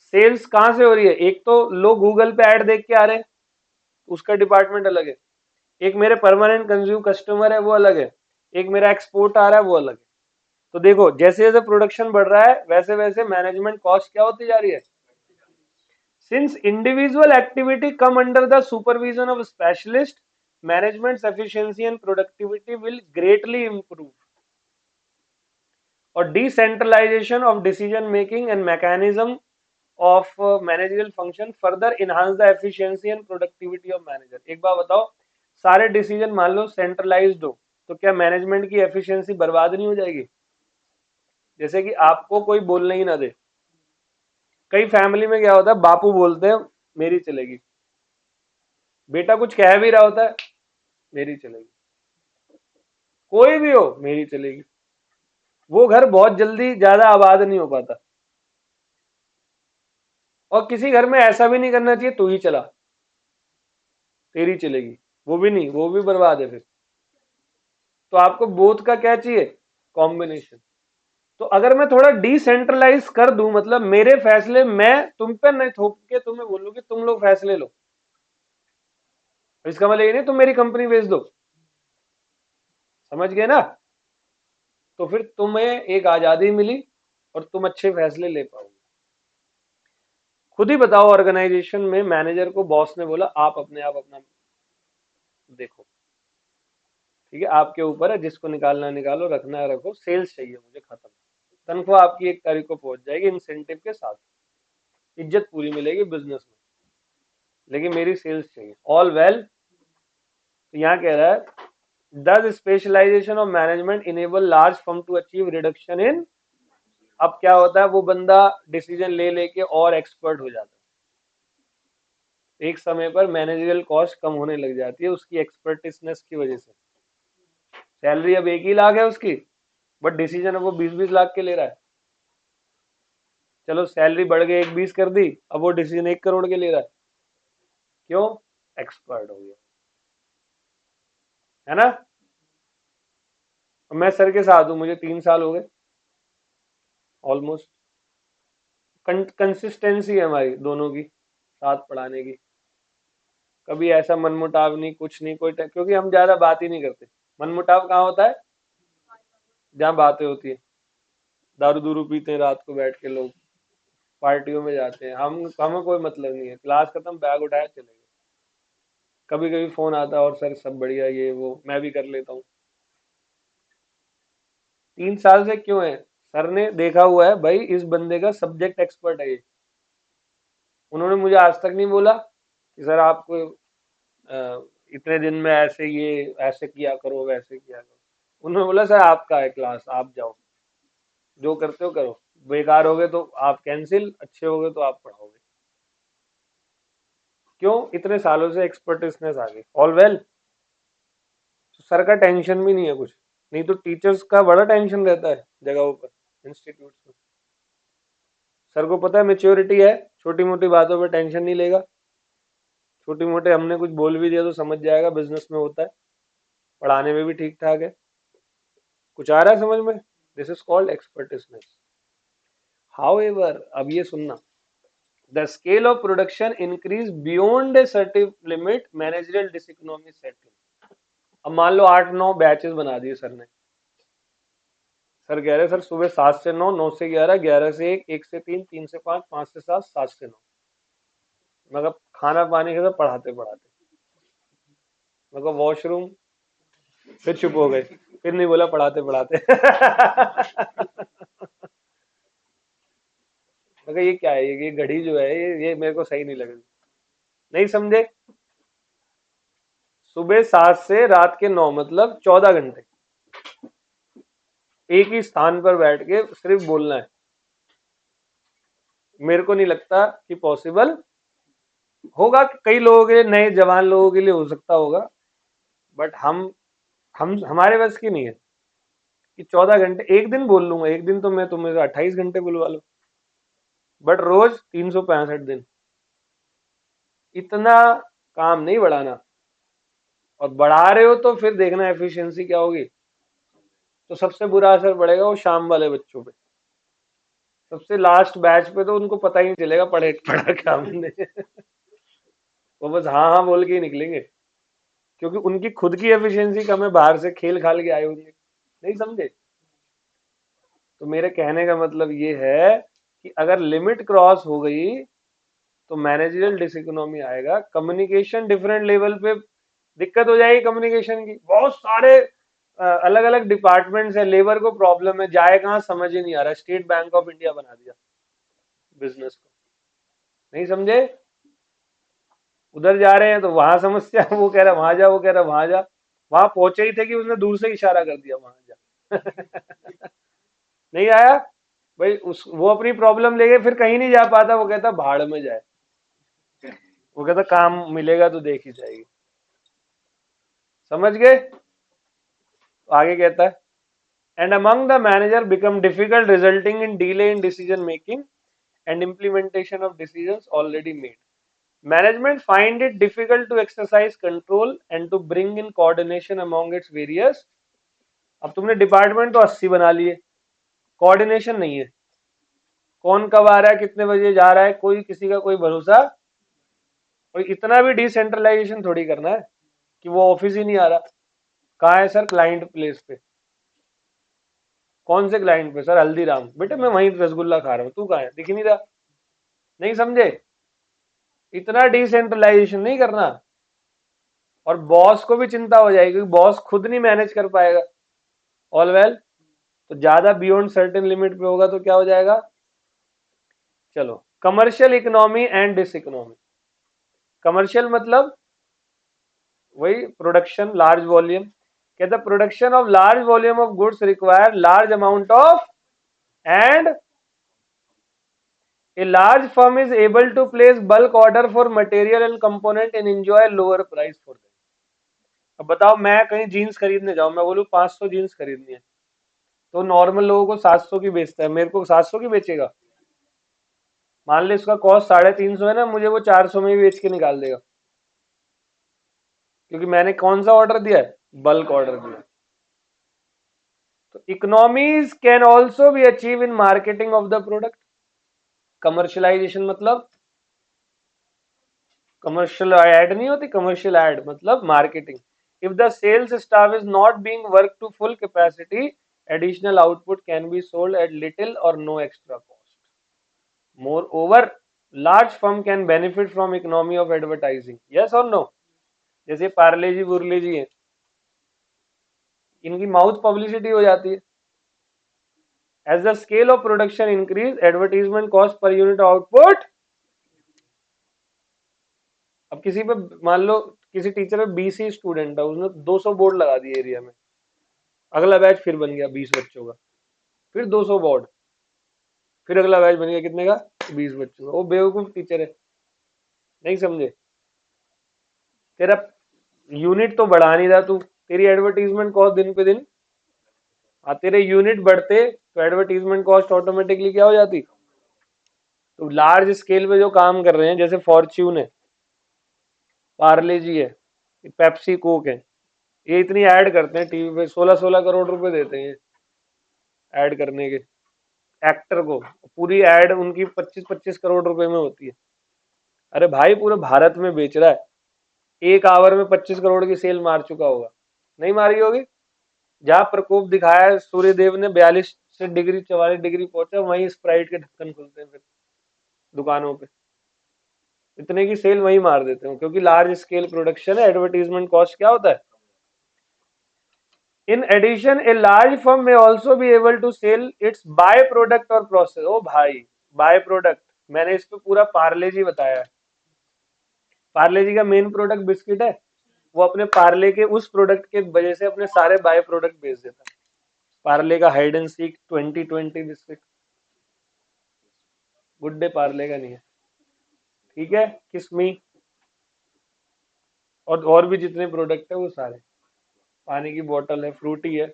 [SPEAKER 1] सेल्स कहां से हो रही है? एक तो लोग गूगल पे ऐड देख के आ रहे हैं, उसका डिपार्टमेंट अलग है। एक मेरे परमानेंट कंज्यूम कस्टमर है, वो अलग है। एक मेरा एक्सपोर्ट आ रहा है, वो अलग है। तो देखो जैसे जैसे प्रोडक्शन बढ़ रहा है, वैसे वैसे मैनेजमेंट कॉस्ट क्या होती जा रही है। Since individual activity come under the supervision of a specialist, management's efficiency and productivity will greatly improve. और decentralization of decision making and mechanism of managerial function further enhance the efficiency and productivity of manager। एक बार बताओ, सारे decision मान लो centralised हो, तो क्या management की efficiency बर्बाद नहीं हो जाएगी? जैसे कि आपको कोई बोलने ही ना दे। कई फैमिली में क्या होता है, बापू बोलते हैं मेरी चलेगी, बेटा कुछ कह भी रहा होता है मेरी चलेगी, कोई भी हो मेरी चलेगी। वो घर बहुत जल्दी ज्यादा आबाद नहीं हो पाता। और किसी घर में ऐसा भी नहीं करना चाहिए तू ही चला, तेरी चलेगी, वो भी नहीं, वो भी बर्बाद है फिर। तो आपको बोथ का क्या चाहिए, कॉम्बिनेशन। तो अगर मैं थोड़ा डिसेंट्रलाइज कर दूं, मतलब मेरे फैसले मैं तुम पे नहीं थोप के तुम्हें बोलूं कि तुम लोग फैसले लो, इसका मतलब ये नहीं तुम मेरी कंपनी बेच दो, समझ गए ना। तो फिर तुम्हें एक आजादी मिली और तुम अच्छे फैसले ले पाओगे। खुद ही बताओ, ऑर्गेनाइजेशन में मैनेजर को बॉस ने बोला आप अपने आप अपना देखो, ठीक है, आपके ऊपर है, जिसको निकालना निकालो, रखना है रखो, सेल्स चाहिए मुझे, खत्म। तनख्वाह आपकी 1 तारीख को पहुंच जाएगी इंसेंटिव के साथ, इज्जत पूरी मिलेगी बिजनेस में, लेकिन मेरी सेल्स चाहिए। ऑल वेल, तो यहाँ कह रहा है does specialization of management enable large firm to achieve reduction in। अब क्या होता है, वो बंदा डिसीजन ले लेके और एक्सपर्ट हो जाता है, एक समय पर मैनेजरियल कॉस्ट कम होने लग जाती है उसकी एक्सपर्टिसनेस की वजह से। सैलरी अब 1 ही लाख है उसकी, बट डिसीजन अब वो 20-20 लाख के ले रहा है। चलो सैलरी बढ़ गई, 1 20 कर दी, अब वो डिसीजन 1 करोड़ के ले रहा है। क्यों? एक्सपर्ट हो गया, है ना। मैं सर के साथ हूं, मुझे 3 साल हो गए, ऑलमोस्ट। कंसिस्टेंसी है हमारी दोनों की साथ पढ़ाने की। कभी ऐसा मनमुटाव नहीं, कुछ नहीं, क्योंकि हम ज्यादा बात ही नहीं करते। मनमुटाव कहाँ होता है? जहाँ बातें होती है। दारू दूरू पीते हैं रात को बैठ के लोग, पार्टियों में जाते हैं। हम हमें कोई मतलब नहीं है, क्लास खत्म, बैग उठाया चले गए। कभी कभी फोन आता है और सर सब बढ़िया, ये वो मैं भी कर लेता हूँ। 3 साल से क्यों है? सर ने देखा हुआ है भाई, इस बंदे का सब्जेक्ट एक्सपर्ट है ये। उन्होंने मुझे आज तक नहीं बोला कि सर आपको इतने दिन में ऐसे ये ऐसे किया करो, वैसे किया करो। उन्होंने बोला सर आपका है क्लास, आप जाओ, जो करते हो करो। बेकार हो गए तो आप कैंसिल, अच्छे हो गए तो आप पढ़ाओगे। क्यों? इतने सालों से एक्सपर्टिसनेस आ गई। All well. तो सर का टेंशन भी नहीं है कुछ। नहीं तो टीचर्स का बड़ा टेंशन रहता है जगहों पर, इंस्टीट्यूट में। सर को पता है मेच्योरिटी है, छोटी मोटी बातों पर टेंशन नहीं लेगा। छोटी मोटे हमने कुछ बोल भी दिया तो समझ जाएगा, बिजनेस में होता है। पढ़ाने में भी ठीक ठाक है। कुछ आ रहा है समझ में? This is called expertiseness. However, अब ये सुनना, the scale of production increase beyond a certain limit, managerial diseconomy set in. अब मान लो 8-9 बैचेस बना दिए सर ने। सर कह रहे सर सुबह 7 से 9, 9 से 11, 11 से 1, 1 से 3, 3 से 5, 5 से 7, 7 से 9। मतलब खाना पानी के, तो पढ़ाते पढ़ाते। मतलब वॉशरूम, फिर चुप हो गए, फिर नहीं बोला पढ़ाते पढ़ाते। मगर ये क्या है, ये घड़ी जो है, ये मेरे को सही नहीं लग रही। नहीं समझे? सुबह 7 से रात के 9, मतलब 14 घंटे एक ही स्थान पर बैठ के सिर्फ बोलना है। मेरे को नहीं लगता कि पॉसिबल होगा। कई लोगों के लिए, नए जवान लोगों के लिए हो सकता होगा, बट हम हमारे बस की नहीं है कि 14 घंटे एक दिन बोल लूंगा। एक दिन तो मैं तुम्हें 28 घंटे बुलवा लूं, बट रोज 365 दिन। इतना काम नहीं बढ़ाना। और बढ़ा रहे हो तो फिर देखना एफिशिएंसी क्या होगी। तो सबसे बुरा असर पड़ेगा वो शाम वाले बच्चों पे। सबसे लास्ट बैच पे तो उनको पता ही नहीं चलेगा पढ़े पढ़ा क्या हमने। वो बस हाँ हाँ बोल के ही निकलेंगे, क्योंकि उनकी खुद की एफिशिएंसी कम है, बाहर से खेल खाल के आए होंगे। नहीं समझे? तो मेरे कहने का मतलब ये है कि अगर लिमिट क्रॉस हो गई तो मैनेजरियल डिसइकोनॉमी आएगा। कम्युनिकेशन डिफरेंट लेवल पे दिक्कत हो जाएगी। कम्युनिकेशन की बहुत सारे अलग अलग डिपार्टमेंट्स है, लेबर को प्रॉब्लम है, जाए कहाँ समझ ही नहीं आ रहा। स्टेट बैंक ऑफ इंडिया बना दिया बिजनेस को। नहीं समझे? उधर जा रहे हैं तो वहां समस्या, वो कह रहा वहां जा, वो कह रहा वहां जा। वहां पहुंचे ही थे कि उसने दूर से इशारा कर दिया वहां जा। नहीं आया भाई, उस वो अपनी प्रॉब्लम लेके फिर कहीं नहीं जा पाता। वो कहता भाड़ में जाए। वो कहता काम मिलेगा तो देखी जाएगी। समझ गए? तो आगे कहता है, and among the manager become difficult, resulting in delay in decision making and implementation of decisions already made. Management find it difficult to exercise control and to bring in coordination among its various। अब तुमने department तो 80 बना लिए, coordination नहीं है। कौन कब आ रहा है, कितने बजे जा रहा है, कोई किसी का कोई भरोसा। और इतना भी डिसेंट्रलाइजेशन थोड़ी करना है कि वो ऑफिस ही नहीं आ रहा। कहाँ है सर? क्लाइंट प्लेस पे। कौन से क्लाइंट पे? सर हल्दीराम। बेटे मैं वहीं रसगुल्ला खा रहा हूँ, तू कहाँ है? दिख नहीं रहा। नहीं समझे? इतना डिसेंट्रलाइजेशन नहीं करना। और बॉस को भी चिंता हो जाएगी क्योंकि बॉस खुद नहीं मैनेज कर पाएगा। All well. तो ज्यादा बियॉन्ड सर्टेन लिमिट पे होगा तो क्या हो जाएगा? चलो, commercial economy and diseconomy. Commercial मतलब वही प्रोडक्शन, लार्ज वॉल्यूम। कहता production of large volume of goods require large amount of, and a large firm is able to place bulk order for material and component and enjoy lower price for them। अब बताओ, मैं कहीं jeans खरीदने जाऊं, मैं बोलूं 500 jeans खरीदनी है, तो नॉर्मल लोगों को 700 की बेचता है, मेरे को 700 की बेचेगा। मान ले इसका कॉस्ट 350 है ना, मुझे वो 400 में ही बेच के निकाल देगा, क्योंकि मैंने कौन सा ऑर्डर दिया है? बल्क ऑर्डर दिया। तो economies can also be achieve in marketing of the product. Commercialisation मतलब कमर्शियल एड नहीं होती, कमर्शियल एड मतलब marketing. If the sales staff is not being work to full capacity, additional output can be sold at little or no extra cost. Moreover, large firm can benefit from economy of advertising, yes or no. जैसे पार्ले जी बुरले जी है, इनकी mouth publicity हो जाती है। As the scale of production increase, advertisement cost per unit output. अब किसी पे मान लो किसी टीचर पे 20 ही स्टूडेंट है, उसने 200 बोर्ड लगा दिए एरिया में, अगला बैच फिर बन गया 20 बच्चों का, फिर 200 बोर्ड, फिर अगला बैच बन गया कितने का, 20 बच्चों का। वो बेवकूफ टीचर है, नहीं समझे। तेरा यूनिट तो बढ़ा नहीं रहा तू, तेरी एडवर्टीजमेंट कॉस्ट दिन पे दिन, हाँ तेरे यूनिट बढ़ते तो एडवर्टीजमेंट कॉस्ट ऑटोमेटिकली क्या हो जाती। तो लार्ज स्केल पे जो काम कर रहे हैं, जैसे फॉर्च्यून है, पार्ले जी है, पेप्सी कोक है, ये इतनी ऐड करते हैं टीवी पे, 16-16 करोड़ रुपए देते हैं ऐड करने के एक्टर को। पूरी ऐड उनकी 25-25 करोड़ रुपए में होती है। अरे भाई पूरे भारत में बेच रहा है, एक आवर में 25 करोड़ की सेल मार चुका होगा, नहीं मारी होगी। जहां प्रकोप दिखाया है सूर्यदेव ने, 42 डिग्री 44 डिग्री पहुंचा, वहीं स्प्राइट के ढक्कन खुलते हैं फिर दुकानों पे। इतने की सेल वहीं मार देते हैं, क्योंकि लार्ज स्केल प्रोडक्शन है। एडवर्टीजमेंट कॉस्ट क्या होता है। In addition, a large firm may also be able to sell its by-product or process। ओ भाई, बाय प्रोडक्ट, मैंने इस पे पूरा पार्ले जी बताया है। पार्ले जी का मेन प्रोडक्ट बिस्किट है, वो अपने पार्ले के उस प्रोडक्ट के वजह से अपने सारे बाय प्रोडक्ट बेच देता है। पार्ले का hide and seek 2020 biscuit, good day Parle का नहीं है, ठीक है, किसमी और भी जितने प्रोडक्ट है वो सारे। पानी की बोतल है, फ्रूटी है,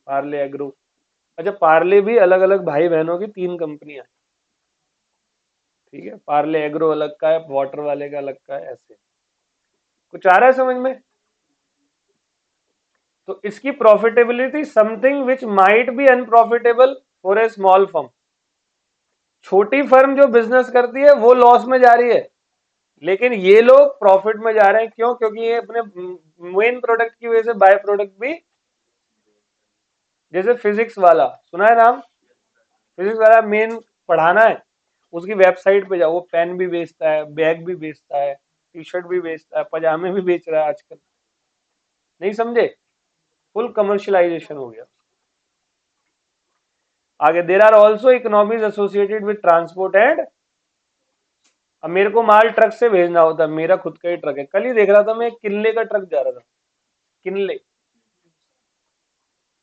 [SPEAKER 1] पार्ले एग्रो। अच्छा, पार्ले भी अलग अलग भाई बहनों की 3 कंपनियां, ठीक है, पार्ले एग्रो अलग का है, वाटर वाले का अलग का है, ऐसे। कुछ आ रहा है समझ में। तो इसकी profitability something which might be unprofitable for a small firm. छोटी फर्म जो बिजनेस करती है वो लॉस में जा रही है, लेकिन ये लोग प्रॉफिट में जा रहे हैं। क्यों? क्योंकि ये अपने मेन प्रोडक्ट की वजह से बाय प्रोडक्ट भी, जैसे फिजिक्स वाला सुना है नाम, फिजिक्स वाला मेन पढ़ाना है, उसकी वेबसाइट पे जाओ, वो पेन भी बेचता है, बैग भी बेचता है, टी शर्ट भी बेचता है, पजामे भी बेच रहा है आजकल, नहीं समझे। फुल कमर्शियलाइजेशन हो गया। आगे, there are also economies associated with transport and. अब मेरे को माल ट्रक से भेजना होता है, मेरा खुद का ही ट्रक है। कल ही देख रहा था मैं, किनले का ट्रक जा रहा था, किनले।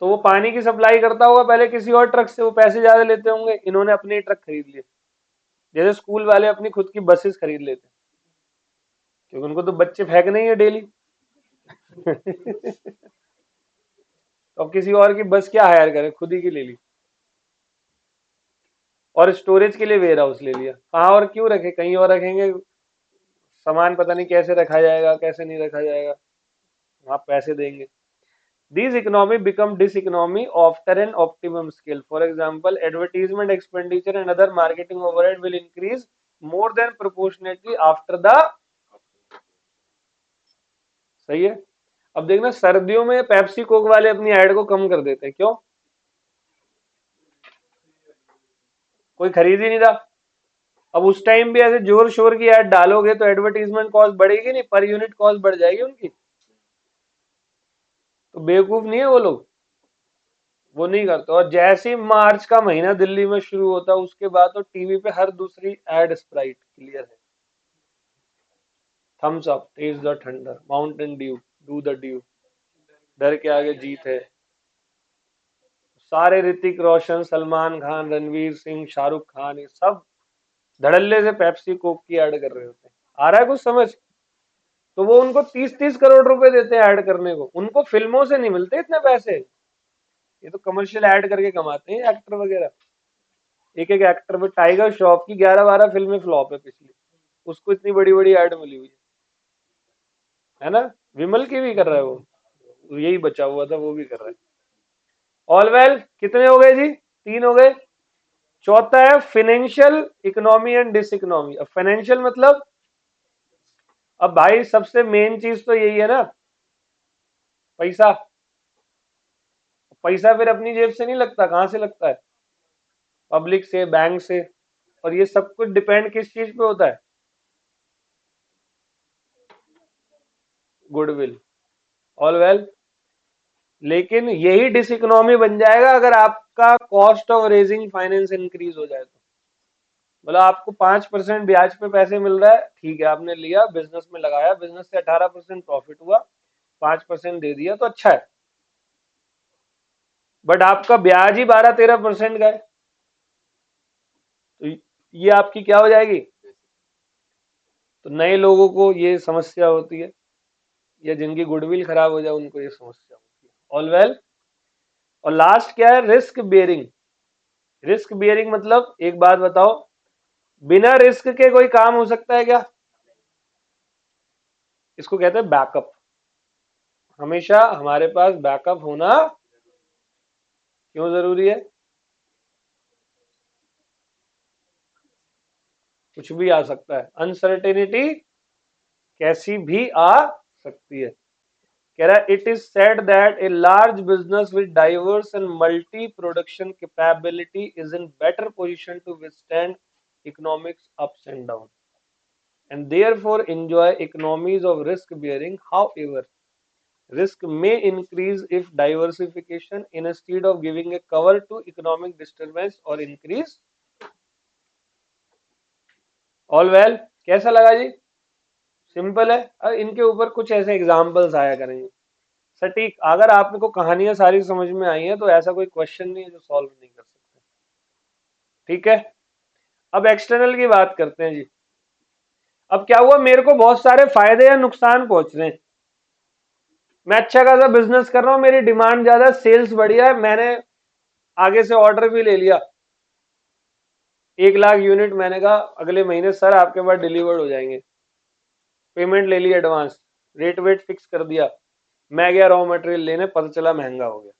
[SPEAKER 1] तो वो पानी की सप्लाई करता होगा पहले किसी और ट्रक से, वो पैसे ज्यादा लेते होंगे, इन्होंने अपने ही ट्रक खरीद लिए। जैसे स्कूल वाले अपनी खुद की बसेस खरीद लेते हैं, क्योंकि उनको तो बच्चे फेंकने ही है डेली। तो अब किसी और की बस क्या हायर करें, खुद ही की ले ली। और स्टोरेज के लिए वेयर हाउस ले लिया, कहाँ और क्यों रखे, कहीं और रखेंगे, सामान पता नहीं कैसे रखा जाएगा, कैसे नहीं रखा जाएगा, वहां पैसे देंगे। These economy become diseconomy after an optimum scale. For example, advertisement expenditure and other marketing overhead will increase more than proportionately after the। सही है। अब देखना, सर्दियों में पेप्सी कोक वाले अपनी ऐड को कम कर देते हैं, क्यों? कोई खरीद ही नहीं रहा। अब उस टाइम भी ऐसे जोर शोर की ऐड डालोगे तो एडवर्टीजमेंट कॉस्ट बढ़ेगी नहीं, पर यूनिट कॉस्ट बढ़ जाएगी उनकी। तो बेवकूफ नहीं है वो लोग, वो नहीं करते। और जैसे ही मार्च का महीना दिल्ली में शुरू होता है, उसके बाद तो टीवी पे हर दूसरी एड स्प्राइट क्लियर है। Thums Up, taste the thunder, Mountain Dew, do the Dew, डर के आगे जीत है। सारे ऋतिक रोशन, सलमान खान, रणवीर सिंह, शाहरुख खान, ये सब धड़ल्ले से पेप्सी कोक की ऐड कर रहे होते हैं। आ रहा है कुछ समझ। तो वो उनको 30-30 करोड़ रुपए देते हैं ऐड करने को, उनको फिल्मों से नहीं मिलते इतने पैसे। ये तो कमर्शियल ऐड करके कमाते हैं एक्टर वगैरह। एक एक एक्टर में, टाइगर श्रॉफ की 11-12 फिल्में फ्लॉप है पिछली, उसको इतनी बड़ी बड़ी ऐड मिली हुई है ना। विमल की भी कर रहा है वो, यही बचा हुआ था वो भी कर रहा है। ऑल वेल कितने हो गए जी? 3 हो गए। चौथा है financial economy and diseconomy. अब फाइनेंशियल मतलब, अब भाई सबसे मेन चीज तो यही है ना, पैसा। पैसा फिर अपनी जेब से नहीं लगता, कहां से लगता है? पब्लिक से, बैंक से। और ये सब कुछ डिपेंड किस चीज पे होता है? गुडविल। ऑल वेल, लेकिन यही डिस इकोनॉमी बन जाएगा अगर आपका cost of raising finance increase हो जाए तो। मतलब आपको 5% ब्याज पे पैसे मिल रहा है, ठीक है, आपने लिया, बिजनेस में लगाया, बिजनेस से 18% प्रॉफिट हुआ, 5% दे दिया तो अच्छा है। बट आपका ब्याज ही 12-13% का है, तो ये आपकी क्या हो जाएगी? तो नए लोगों को ये समस्या होती है, या जिनकी गुडविल खराब हो जाए उनको ये समस्या होती है। All well. और लास्ट क्या है? Risk bearing. रिस्क बियरिंग मतलब, एक बात बताओ, बिना रिस्क के कोई काम हो सकता है क्या? इसको कहते हैं बैकअप। हमेशा हमारे पास बैकअप होना क्यों जरूरी है? कुछ भी आ सकता है, अनसर्टेनिटी कैसी भी आ सकती है। कह रहा है, it is said that a large business with diverse and multi production capability is in better position to withstand economics ups and down and therefore enjoy economies of risk bearing. However, risk may increase if diversification instead of giving a cover to economic disturbance or increase. All well. कैसा लगा जी? Simple है। अब इनके ऊपर कुछ ऐसे examples आया करेंगे सटीक। अगर आपको कहानियां सारी समझ में आई हैं तो ऐसा कोई क्वेश्चन नहीं है जो सॉल्व नहीं कर सकते। ठीक है, अब एक्सटर्नल की बात करते हैं जी। अब क्या हुआ, मेरे को बहुत सारे फायदे या नुकसान पहुंच रहे हैं। मैं अच्छा खासा बिजनेस कर रहा हूं, मेरी डिमांड ज्यादा, सेल्स बढ़िया है, मैंने आगे से ऑर्डर भी ले लिया, 1 लाख यूनिट। मैंने कहा अगले महीने सर आपके पास डिलीवर्ड हो जाएंगे, पेमेंट ले ली एडवांस, रेट वेट फिक्स कर दिया। मैं गया रॉ मटेरियल लेने, पता चला महंगा हो गया,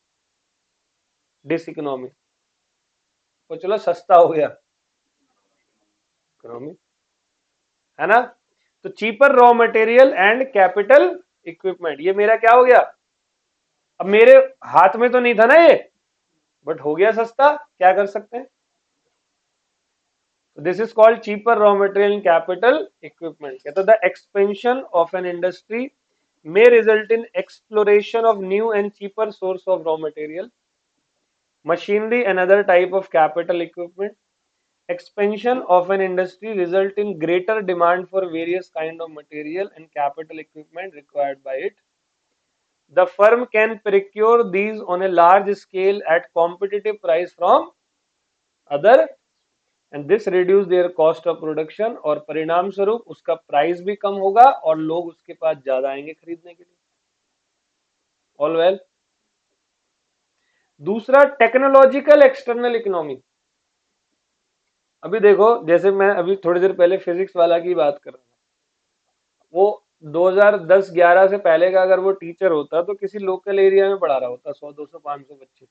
[SPEAKER 1] डिस इकोनॉमी। तो चलो सस्ता हो गया, इकोनॉमी, है ना? तो cheaper raw material and capital equipment, ये मेरा क्या हो गया? अब मेरे हाथ में तो नहीं था ना ये, बट हो गया सस्ता, क्या कर सकते हैं? This is called cheaper raw material and capital equipment. कहता the expansion of an industry may result in exploration of new and cheaper source of raw material, machinery and other type of capital equipment. Expansion of an industry result in greater demand for various kind of material and capital equipment required by it. The firm can procure these on a large scale at competitive price from other and this reduce there cost of production, और परिणाम स्वरूप उसका price भी कम होगा और लोग उसके पास ज्यादा आएंगे खरीदने के लिए। All well. दूसरा, टेक्नोलॉजिकल एक्सटर्नल इकोनॉमी। अभी देखो, जैसे मैं अभी थोड़ी देर पहले फिजिक्स वाला की बात कर रहा था, वो 2010-11 से पहले का अगर वो टीचर होता तो किसी लोकल एरिया में पढ़ा रहा होता, 100, 200, 500 बच्चे,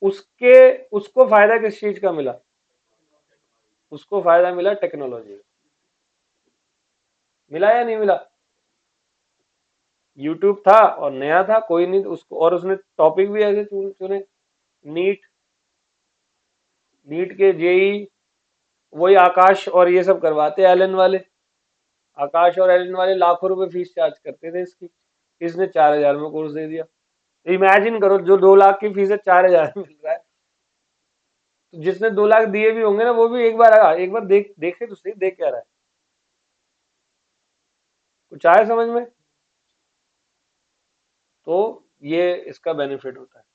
[SPEAKER 1] उसके उसको फायदा किस चीज का मिला? उसको फायदा मिला टेक्नोलॉजी का। मिला या नहीं मिला? यूट्यूब था और नया था, कोई नहीं उसको, और उसने टॉपिक भी ऐसे चुने, नीट, नीट के जेई, वही आकाश और ये सब करवाते, एलन वाले। आकाश और एलन वाले लाखों रुपए फीस चार्ज करते थे इसकी, इसने 4,000 में कोर्स दे दिया। इमेजिन करो, जो 2 लाख की फीस है 4,000 में मिल रहा है। तो जिसने 2 लाख दिए भी होंगे ना, वो भी एक बार देखे तो सही, देख क्या रहा है, कुछ आए समझ में? तो ये इसका बेनिफिट होता है।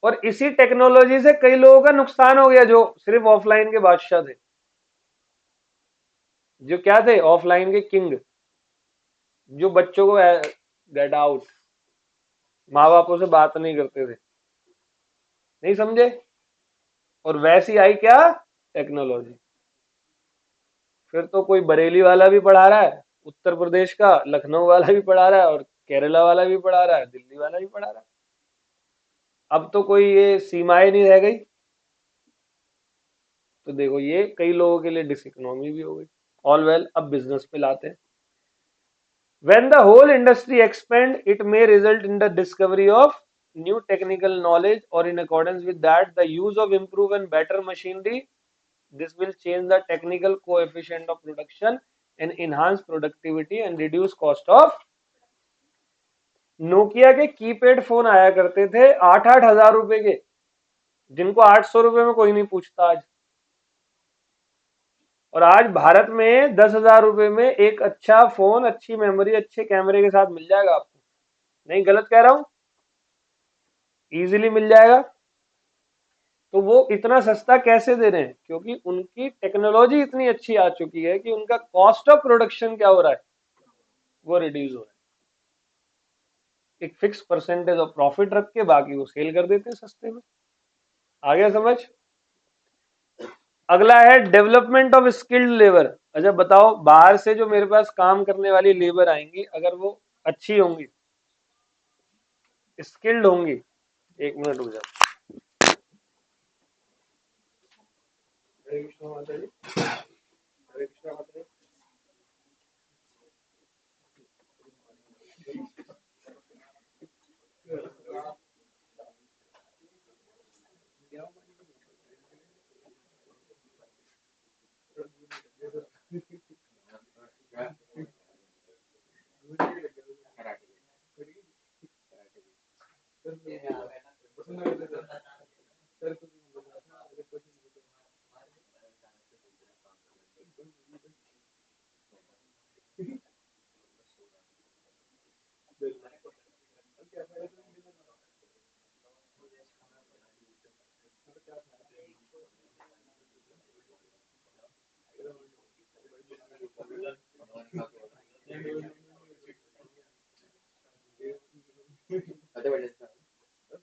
[SPEAKER 1] और इसी टेक्नोलॉजी से कई लोगों का नुकसान हो गया, जो सिर्फ ऑफलाइन के बादशाह थे, जो क्या थे, ऑफलाइन के किंग, जो बच्चों को गेट आउट, माँ बापों से बात नहीं करते थे, नहीं समझे? और वैसी आई क्या, टेक्नोलॉजी। फिर तो कोई बरेली वाला भी पढ़ा रहा है, उत्तर प्रदेश का लखनऊ वाला भी पढ़ा रहा है, और केरला वाला भी पढ़ा रहा है, दिल्ली वाला भी पढ़ा रहा है। अब तो कोई ये सीमाएं नहीं रह गई। तो देखो ये कई लोगों के लिए डिस इकोनॉमी भी हो गई। ऑल वेल, अब बिजनेस पे लाते हैं। When the whole industry expand, it may result in the discovery of new technical knowledge, or in accordance with that, the use of improved and better machinery. This will change the technical coefficient of production and enhance productivity and reduce cost of। Nokia के keypad phone आया करते थे 8-8 हजार रुपए के, जिनको 800 रुपए में कोई नहीं पूछता आज। और आज भारत में 10 हजार रुपए में एक अच्छा फोन, अच्छी मेमोरी, अच्छे कैमरे के साथ मिल जाएगा आपको। नहीं गलत कह रहा हूं? इजीली मिल जाएगा। तो वो इतना सस्ता कैसे दे रहे हैं? क्योंकि उनकी टेक्नोलॉजी इतनी अच्छी आ चुकी है कि उनका कॉस्ट ऑफ प्रोडक्शन क्या हो रहा है, वो रिड्यूस हो रहा है। एक फिक्स परसेंटेज ऑफ प्रॉफिट रख के बाकी वो सेल कर देते हैं सस्ते में। आ गया समझ? अगला है डेवलपमेंट ऑफ स्किल्ड लेबर। अच्छा बताओ, बाहर से जो मेरे पास काम करने वाली लेबर आएंगी, अगर वो अच्छी होंगी, स्किल्ड होंगी, 1 मिनट रुक जाओ। हरे कृष्णा माता जी, हरे कृष्णा माता जी।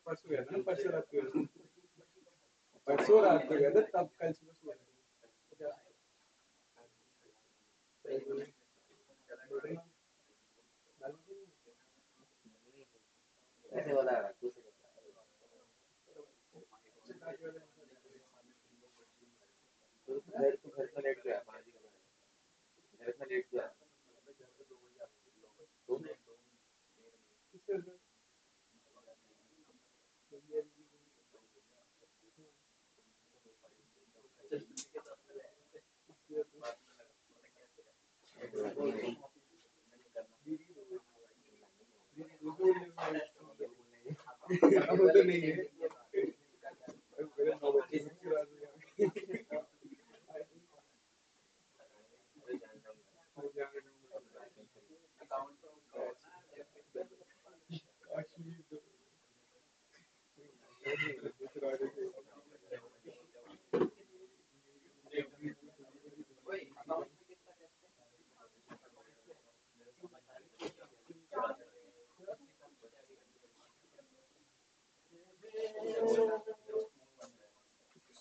[SPEAKER 1] परसों गया था ना, परसों रात को, परसों रात को गया था, तब कल सुबह सुबह ऐसे वाला घर में लेट गया, घर में लेट गया।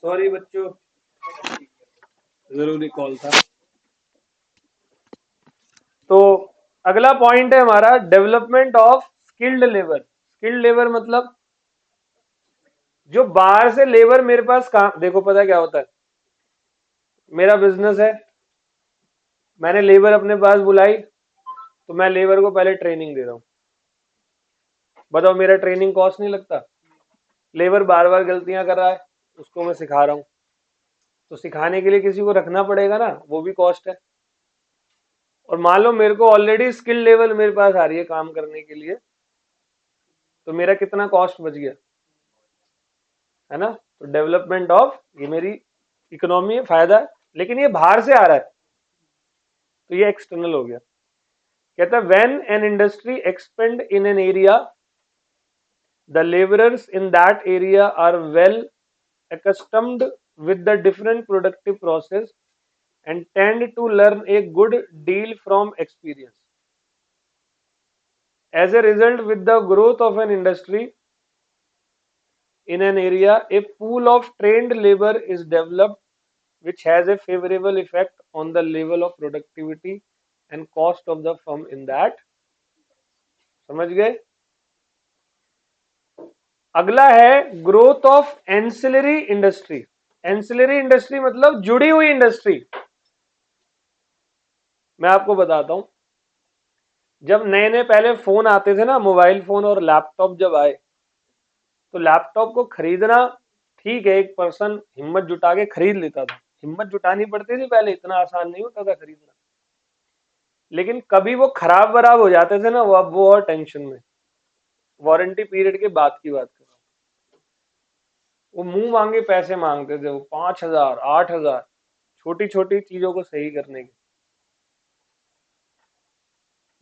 [SPEAKER 1] सॉरी बच्चों, जरूरी कॉल था। तो अगला पॉइंट है हमारा development of skilled labour. Skilled labour मतलब जो बाहर से लेबर मेरे पास काम, देखो पता क्या होता है, मेरा बिजनेस है, मैंने लेबर अपने पास बुलाई, तो मैं लेबर को पहले ट्रेनिंग दे रहा हूं। बताओ मेरा ट्रेनिंग कॉस्ट नहीं लगता? लेबर बार बार गलतियां कर रहा है, उसको मैं सिखा रहा हूं, तो सिखाने के लिए किसी को रखना पड़ेगा ना, वो भी कॉस्ट है। और मान लो मेरे को ऑलरेडी स्किल लेवल मेरे पास आ रही है काम करने के लिए, तो मेरा कितना कॉस्ट बच गया, है ना? तो डेवलपमेंट ऑफ, ये मेरी इकोनॉमी है, फायदा है। लेकिन ये बाहर से आ रहा है, तो ये एक्सटर्नल हो गया। कहता है when an industry expand in an area, the laborers in that area are well accustomed with the different productive process and tend to learn a good deal from experience. As a result, with the growth of an industry in an area, a pool of trained labor is developed which has a favorable effect on the level of productivity and cost of the firm in that। समझ गए? अगला है growth of ancillary industry. Ancillary industry मतलब जुड़ी हुई industry. मैं आपको बताता हूं, जब नए नए पहले फोन आते थे ना, मोबाइल फोन और लैपटॉप जब आए, तो लैपटॉप को खरीदना, ठीक है, एक पर्सन हिम्मत जुटा के खरीद लेता था, हिम्मत जुटानी पड़ती थी पहले, इतना आसान नहीं होता था खरीदना। लेकिन कभी वो खराब वराब हो जाते थे ना, वो और टेंशन में। वारंटी पीरियड के बाद की बात कर रहा हूँ। वो मुंह मांगे पैसे मांगते थे, वो 5,000 8,000, छोटी छोटी चीजों को सही करने के।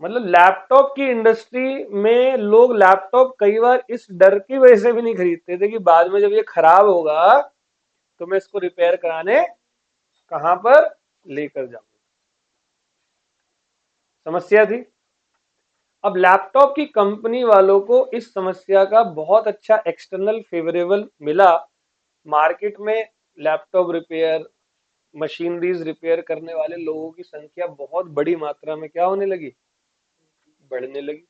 [SPEAKER 1] मतलब लैपटॉप की इंडस्ट्री में लोग लैपटॉप कई बार इस डर की वजह से भी नहीं खरीदते थे कि बाद में जब ये खराब होगा तो मैं इसको रिपेयर कराने कहां पर लेकर जाऊं। समस्या थी। अब लैपटॉप की कंपनी वालों को इस समस्या का बहुत अच्छा एक्सटर्नल फेवरेबल मिला। मार्केट में लैपटॉप रिपेयर, मशीनरीज रिपेयर करने वाले लोगों की संख्या बहुत बड़ी मात्रा में क्या होने लगी, बढ़ने लगी।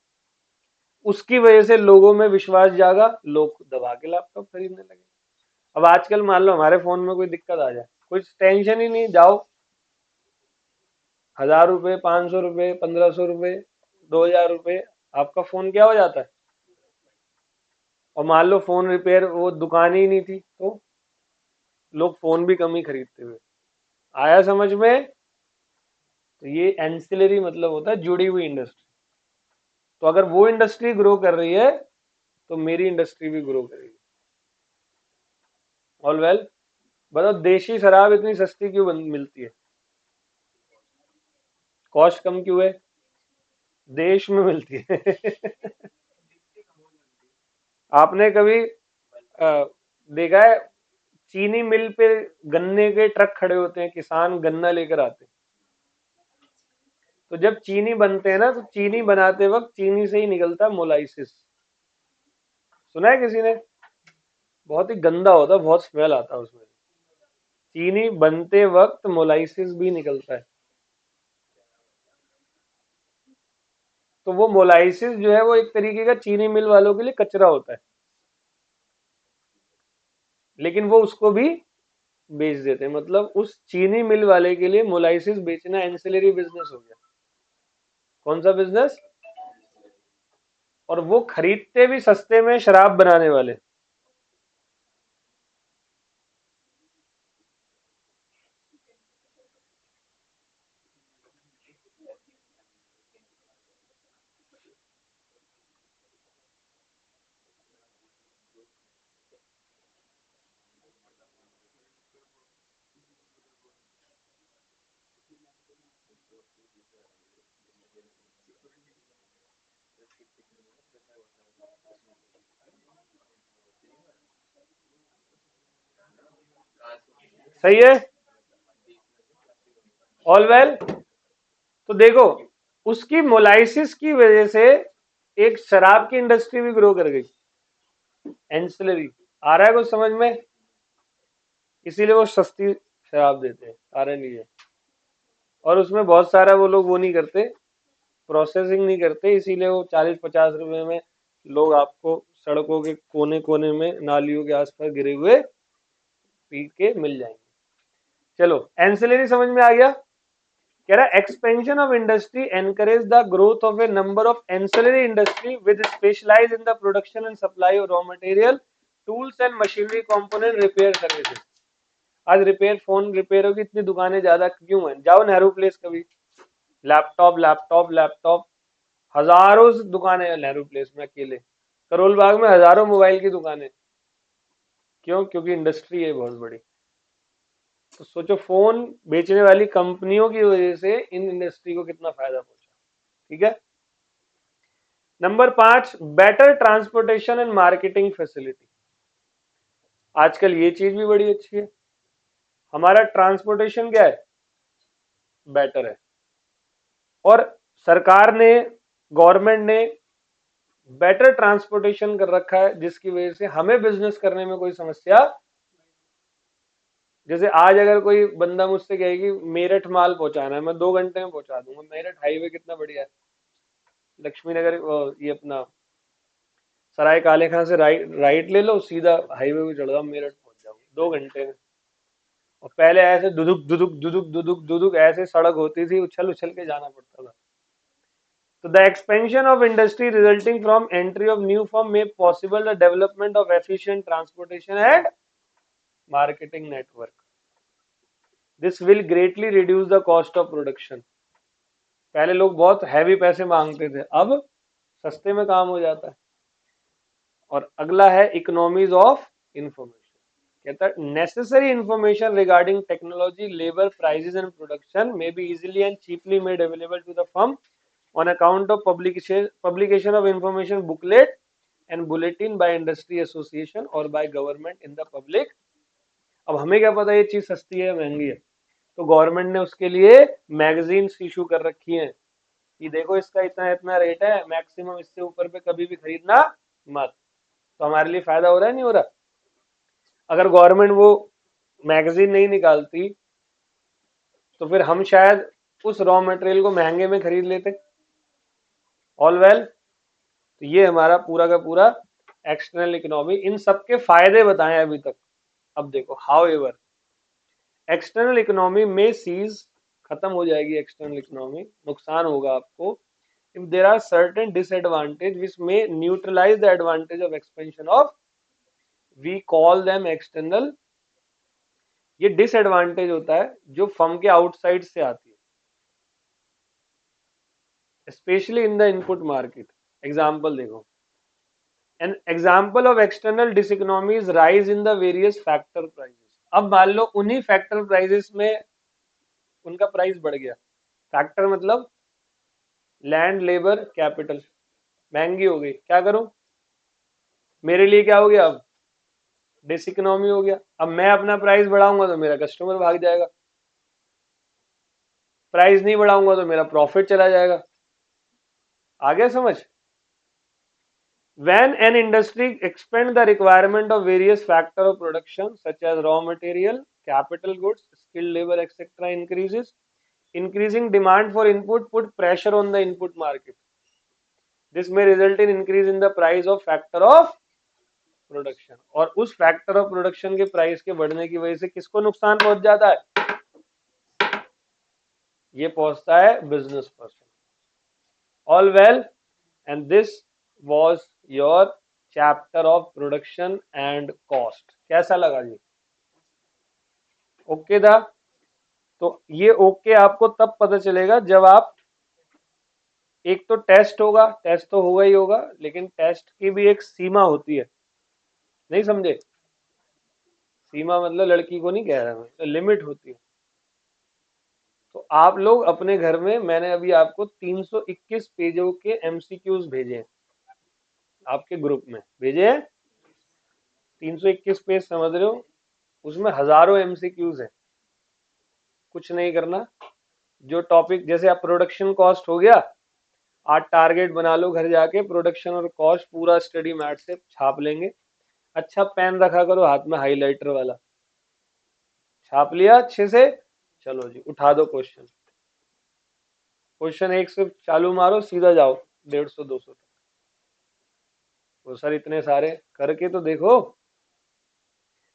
[SPEAKER 1] उसकी वजह से लोगों में विश्वास जागा, लोग दबा के लैपटॉप खरीदने लगे। अब आजकल मान लो हमारे फोन में कोई दिक्कत आ जाए, कुछ टेंशन ही नहीं, जाओ 1,000 रुपए, 500 रुपए, 1,500 रुपए, 2,000 रुपए, आपका फोन क्या हो जाता है। और मान लो फोन रिपेयर वो दुकान ही नहीं थी, तो लोग फोन भी कम ही खरीदते हुए। आया समझ में? तो ये एंसिलरी मतलब होता है जुड़ी हुई इंडस्ट्री। तो अगर वो इंडस्ट्री ग्रो कर रही है तो मेरी इंडस्ट्री भी ग्रो करेगी। All well. बताओ देशी शराब इतनी सस्ती क्यों मिलती है? कॉस्ट कम क्यों है? देश में मिलती है। आपने कभी देखा है, चीनी मिल पे गन्ने के ट्रक खड़े होते हैं, किसान गन्ना लेकर आते हैं। तो जब चीनी बनते हैं ना, तो चीनी बनाते वक्त चीनी से ही निकलता है मोलाइसिस। सुना है किसी ने? बहुत ही गंदा होता है, बहुत स्मेल आता है उसमें। चीनी बनते वक्त मोलाइसिस भी निकलता है। तो वो मोलाइसिस जो है वो एक तरीके का चीनी मिल वालों के लिए कचरा होता है, लेकिन वो उसको भी बेच देते हैं। मतलब उस चीनी मिल वाले के लिए मोलाइसिस बेचना एंसिलरी बिजनेस हो गया। कौन सा बिजनेस? और वो खरीदते भी सस्ते में शराब बनाने वाले। सही है। All well. तो देखो, उसकी मोलाइसिस की वजह से एक शराब की इंडस्ट्री भी ग्रो कर गई, एंसिलरी। आ रहा है कुछ समझ में? इसीलिए वो सस्ती शराब देते हैं, कारण ये है। और उसमें बहुत सारा वो लोग वो नहीं करते, प्रोसेसिंग नहीं करते, इसीलिए वो 40-50 रुपए में लोग आपको सड़कों के कोने कोने में, नालियों के आसपास गिरे हुए पी के मिल जाएंगे। चलो, एंसिलरी समझ में आ गया। कह रहा है expansion of industry encourage the growth of a number of ancillary industry with specialize in the production and supply of raw material, tools and machinery component, repair services. आज रिपेयर, फोन रिपेयरों की इतनी दुकानें ज्यादा क्यों हैं? जाओ नेहरू प्लेस कभी, लैपटॉप लैपटॉप लैपटॉप, हजारों दुकानें हैं नेहरू प्लेस में अकेले। करोल बाग में हजारों मोबाइल की दुकानें। क्यों? क्योंकि इंडस्ट्री है बहुत बड़ी। तो सोचो फोन बेचने वाली कंपनियों की वजह से इन इंडस्ट्री को कितना फायदा पहुंचा। ठीक है। Number 5, better transportation and marketing facility. आजकल ये चीज भी बड़ी अच्छी है, हमारा ट्रांसपोर्टेशन क्या है, बेटर है। और सरकार ने, गवर्नमेंट ने बेटर ट्रांसपोर्टेशन कर रखा है, जिसकी वजह से हमें बिजनेस करने में कोई समस्या। जैसे आज अगर कोई बंदा मुझसे कहे कि मेरठ माल पहुंचाना है, मैं 2 घंटे में पहुंचा दूंगा। मेरठ हाईवे कितना बढ़िया है, लक्ष्मी नगर ये अपना सराय काले खां से राइट राइट ले लो, सीधा हाईवे पे चढ़ जाओ, मेरठ पहुंच जाओ 2 घंटे में। और पहले ऐसे दुदुक दुदुक दुदुक दुदुक दुदुक ऐसे सड़क होती थी, उछल उछल के जाना पड़ता था। So the expansion of industry resulting from entry of new firm made possible the development of efficient transportation and marketing network. This will greatly reduce the cost of production. पहले लोग बहुत हैवी पैसे मांगते थे, अब सस्ते में काम हो जाता है। और अगला है इकोनॉमीज ऑफ इंफॉर्मेशन। कहता है necessary information regarding technology, labour, prices and production may be easily and cheaply made available to the firm on account of publication of information booklet and bulletin by industry association or by government in the public। अब हमें क्या पता ये चीज सस्ती है महंगी है, तो गवर्नमेंट ने उसके लिए मैगजीन्स इशू कर रखी हैं कि देखो इसका इतना इतना रेट है, मैक्सिमम इससे ऊपर पे कभी भी खरीदना मत। तो हमारे लिए फायदा हो रहा है नहीं हो रहा? अगर गवर्नमेंट वो मैगजीन नहीं निकालती तो फिर हम शायद उस रॉ मटेरियल को महंगे में खरीद लेते। ऑल वेल, तो ये हमारा पूरा का पूरा एक्सटर्नल इकोनॉमी, इन सब के फायदे बताएं अभी तक। अब देखो हाउ एवर एक्सटर्नल इकोनॉमी में सीज, खत्म हो जाएगी एक्सटर्नल इकोनॉमी, नुकसान होगा आपको। If there are certain disadvantage which may neutralise the advantage of expansion of, we call them external. ये डिसएडवांटेज होता है जो फर्म के आउटसाइड से आती है, specially in the input market. Example देखो, An example of external diseconomy is rise in the various factor prices। अब मान लो उन्हीं फैक्टर प्राइसेस में उनका प्राइस बढ़ गया। फैक्टर मतलब लैंड, लेबर, कैपिटल, महंगी हो गई, क्या करूं? मेरे लिए क्या हो गया? अब डिसइकोनॉमी हो गया। अब मैं अपना प्राइस बढ़ाऊंगा तो मेरा कस्टमर भाग जाएगा, प्राइस नहीं बढ़ाऊंगा तो मेरा प्रॉफिट चला जाएगा। आ गया समझ? When an industry expand the requirement of various factor of production such as raw material, capital goods, skilled labor, etc. increases, increasing demand for input put pressure on the input market। This may result in increase in the price of factor of production। और उस factor of production के price के बढ़ने की वजह से किसको नुकसान पहुंच जाता है? ये पहुंचता है business person. All well, and this was your chapter of production and cost। कैसा लगा जी? ओके था? तो ये ओके आपको तब पता चलेगा जब आप, एक तो टेस्ट होगा, टेस्ट तो होगा ही होगा, लेकिन टेस्ट की भी एक सीमा होती है, नहीं समझे? सीमा मतलब लड़की को नहीं कह रहा मैं, तो लिमिट होती है। तो आप लोग अपने घर में, मैंने अभी आपको 321 पेजों के एमसीक्यूज भेजे हैं, आपके ग्रुप में भेजे हैं। 321 पेज समझ रहे हो? उसमें हजारों एमसीक्यूज है। कुछ नहीं करना, जो टॉपिक, जैसे आप प्रोडक्शन कॉस्ट हो गया, आज टारगेट बना लो घर जाके, प्रोडक्शन और कॉस्ट पूरा स्टडी मैट से छाप लेंगे। अच्छा पेन रखा करो हाथ में, हाइलाइटर वाला, छाप लिया अच्छे से, चलो जी उठा दो क्वेश्चन। क्वेश्चन एक से चालू मारो, सीधा जाओ 150-200 तक। वो सर इतने सारे करके तो देखो।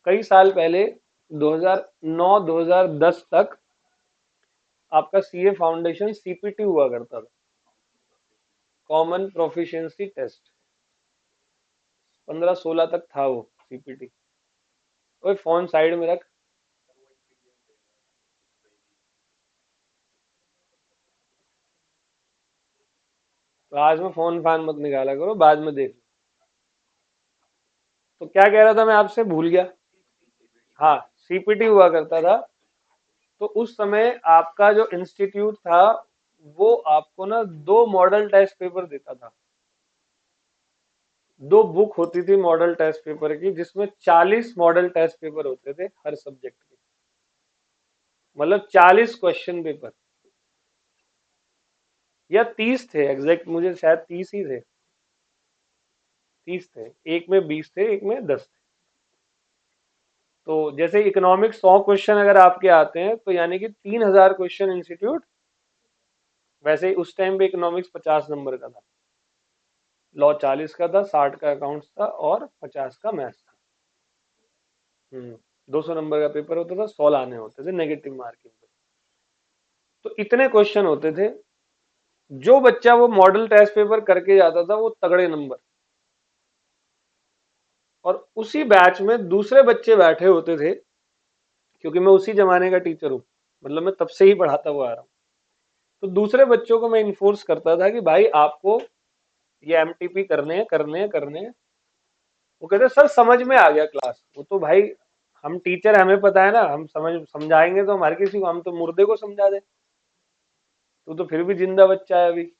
[SPEAKER 1] कई साल पहले 2009-2010 तक आपका सीए फाउंडेशन सीपीटी हुआ करता था, कॉमन प्रोफिशिएंसी टेस्ट। 15-16 तक था वो सीपीटी। ओए फोन साइड में रख। तो आज में फोन फान मत निकाला करो, बाद में देख लो। तो क्या कह रहा था मैं आपसे, भूल गया। हाँ, सीपीटी हुआ करता था। तो उस समय आपका जो इंस्टीट्यूट था वो आपको ना 2 मॉडल टेस्ट पेपर देता था। 2 बुक होती थी मॉडल टेस्ट पेपर की, जिसमें 40 मॉडल टेस्ट पेपर होते थे हर सब्जेक्ट के, मतलब 40 क्वेश्चन पेपर, या 30 थे एग्जैक्ट, मुझे शायद 30 ही थे, 30 थे। एक में 20 थे, एक में 10 थे। तो जैसे इकोनॉमिक्स 100 क्वेश्चन अगर आपके आते हैं तो यानी कि 3000 क्वेश्चन इंस्टीट्यूट, वैसे ही उस टाइम पे इकोनॉमिक्स 50 नंबर का था। लॉ 40 का था, 60 का अकाउंट्स था और 50 का मैथ्स था। 200 नंबर का पेपर होता था, 100 लाने होते थे नेगेटिव मार्किंग पे। तो इतने क्वेश्चन होते थे। जो बच्चा वो मॉडल टेस्ट पेपर करके जाता था वो तगड़े नंबर। और उसी बैच में दूसरे बच्चे बैठे होते थे, क्योंकि मैं उसी जमाने का टीचर हूँ, मतलब मैं तब से ही पढ़ाता हुआ आ रहा हूँ। तो दूसरे बच्चों को मैं इन्फोर्स करता था कि भाई आपको ये एमटीपी करने हैं। वो कहते सर समझ में आ गया क्लास। वो तो भाई हम टीचर, हमें पता है ना, हम समझाएंगे तो हमारे किसी को, हम तो मुर्दे को समझा दे। तो फिर भी जिंदा बच्चा है अभी।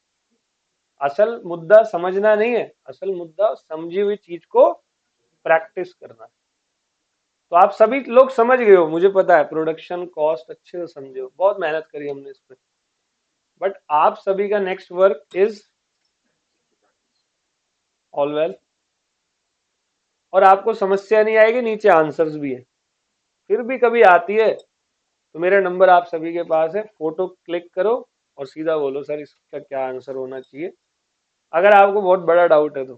[SPEAKER 1] असल मुद्दा समझना नहीं है, असल मुद्दा समझी हुई चीज को प्रैक्टिस करना है। तो आप सभी लोग समझ गए हो, मुझे पता है, प्रोडक्शन कॉस्ट अच्छे से समझे हो, बहुत मेहनत करी हमने इस पे। बट आप सभी का next work is all well. और आपको समस्या नहीं आएगी, नीचे आंसर्स भी है। फिर भी कभी आती है तो मेरा नंबर आप सभी के पास है, फोटो क्लिक करो और सीधा बोलो सर इसका क्या आंसर होना चाहिए। अगर आपको बहुत बड़ा डाउट है तो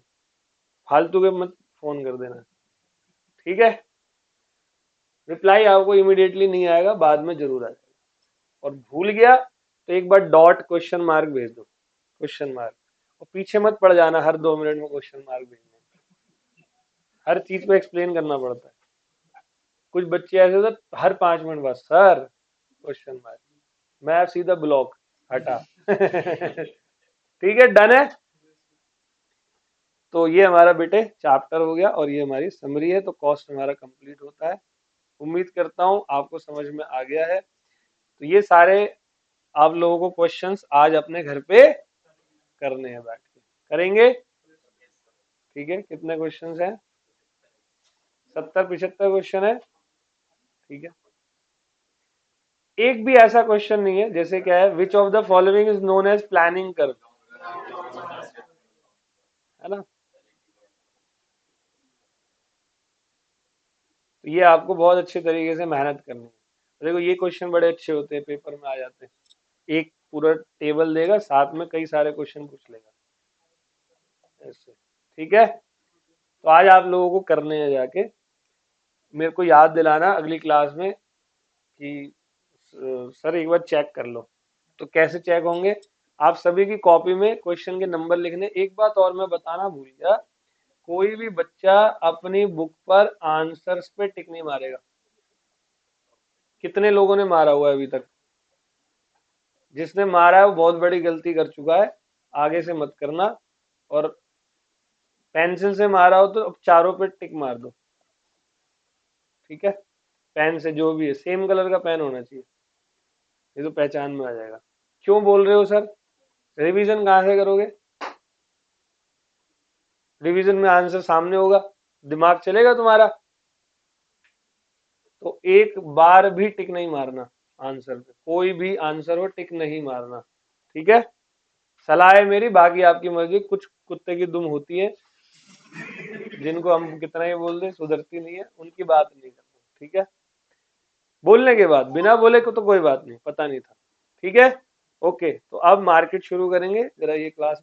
[SPEAKER 1] फालतू के मत फोन कर देना, ठीक है। रिप्लाई आपको इमीडिएटली नहीं आएगा, बाद में जरूर आ जाएगा। और भूल गया तो एक बार डॉट क्वेश्चन मार्क भेज दो, क्वेश्चन मार्क। और पीछे मत पड़ जाना हर 2 मिनट में क्वेश्चन मार्क भेजने। हर चीज को एक्सप्लेन करना पड़ता है। कुछ बच्चे ऐसे होते हर 5 मिनट बाद सर क्वेश्चन मार्क, मैं सीधा ब्लॉक हटा। ठीक है, डन है। तो ये हमारा बेटे चैप्टर हो गया और ये हमारी समरी है। तो कॉस्ट हमारा कंप्लीट होता है। उम्मीद करता हूं आपको समझ में आ गया है। तो ये सारे आप लोगों को क्वेश्चंस आज अपने घर पे करने हैं, बैठ के करेंगे। ठीक है, कितने क्वेश्चंस हैं? 70-75 क्वेश्चन है। ठीक है, एक भी ऐसा क्वेश्चन नहीं है, जैसे क्या है, which of the following is known as planning curve, है ना। तो ये आपको बहुत अच्छे तरीके से मेहनत करनी है। देखो ये क्वेश्चन बड़े अच्छे होते हैं, पेपर में आ जाते हैं। एक पूरा टेबल देगा, साथ में कई सारे क्वेश्चन पूछ लेगा ऐसे। ठीक है, तो आज आप लोगों को करने हैं जाके। मेरे को याद दिलाना अगली क्लास में कि सर एक बार चेक कर लो। तो कैसे चेक होंगे? आप सभी की कॉपी में क्वेश्चन के नंबर लिखने। एक बात और मैं बताना भूल गया, कोई भी बच्चा अपनी बुक पर आंसर्स पे टिक नहीं मारेगा। कितने लोगों ने मारा हुआ है अभी तक? जिसने मारा है वो बहुत बड़ी गलती कर चुका है, आगे से मत करना। और पेंसिल से मारा हो तो अब चारों पे टिक मार दो, ठीक है। पेन से, जो भी है सेम कलर का पेन होना चाहिए, ये तो पहचान में आ जाएगा। क्यों बोल रहे हो सर? रिवीजन कहाँ से करोगे? रिवीजन में आंसर सामने होगा, दिमाग चलेगा तुम्हारा? तो एक बार भी टिक नहीं मारना आंसर पे, कोई भी आंसर हो टिक नहीं मारना, ठीक है। सलाह है मेरी, बाकी आपकी मर्जी। कुछ कुत्ते की दुम होती है, जिनको हम कितना ही बोल दें सुधरती नहीं है, उनकी बात नहीं करना, ठीक है। बोलने के बाद, बिना बोले को तो कोई बात नहीं, पता नहीं था, ठीक है। ओके, तो अब मार्केट शुरू करेंगे, जरा ये क्लास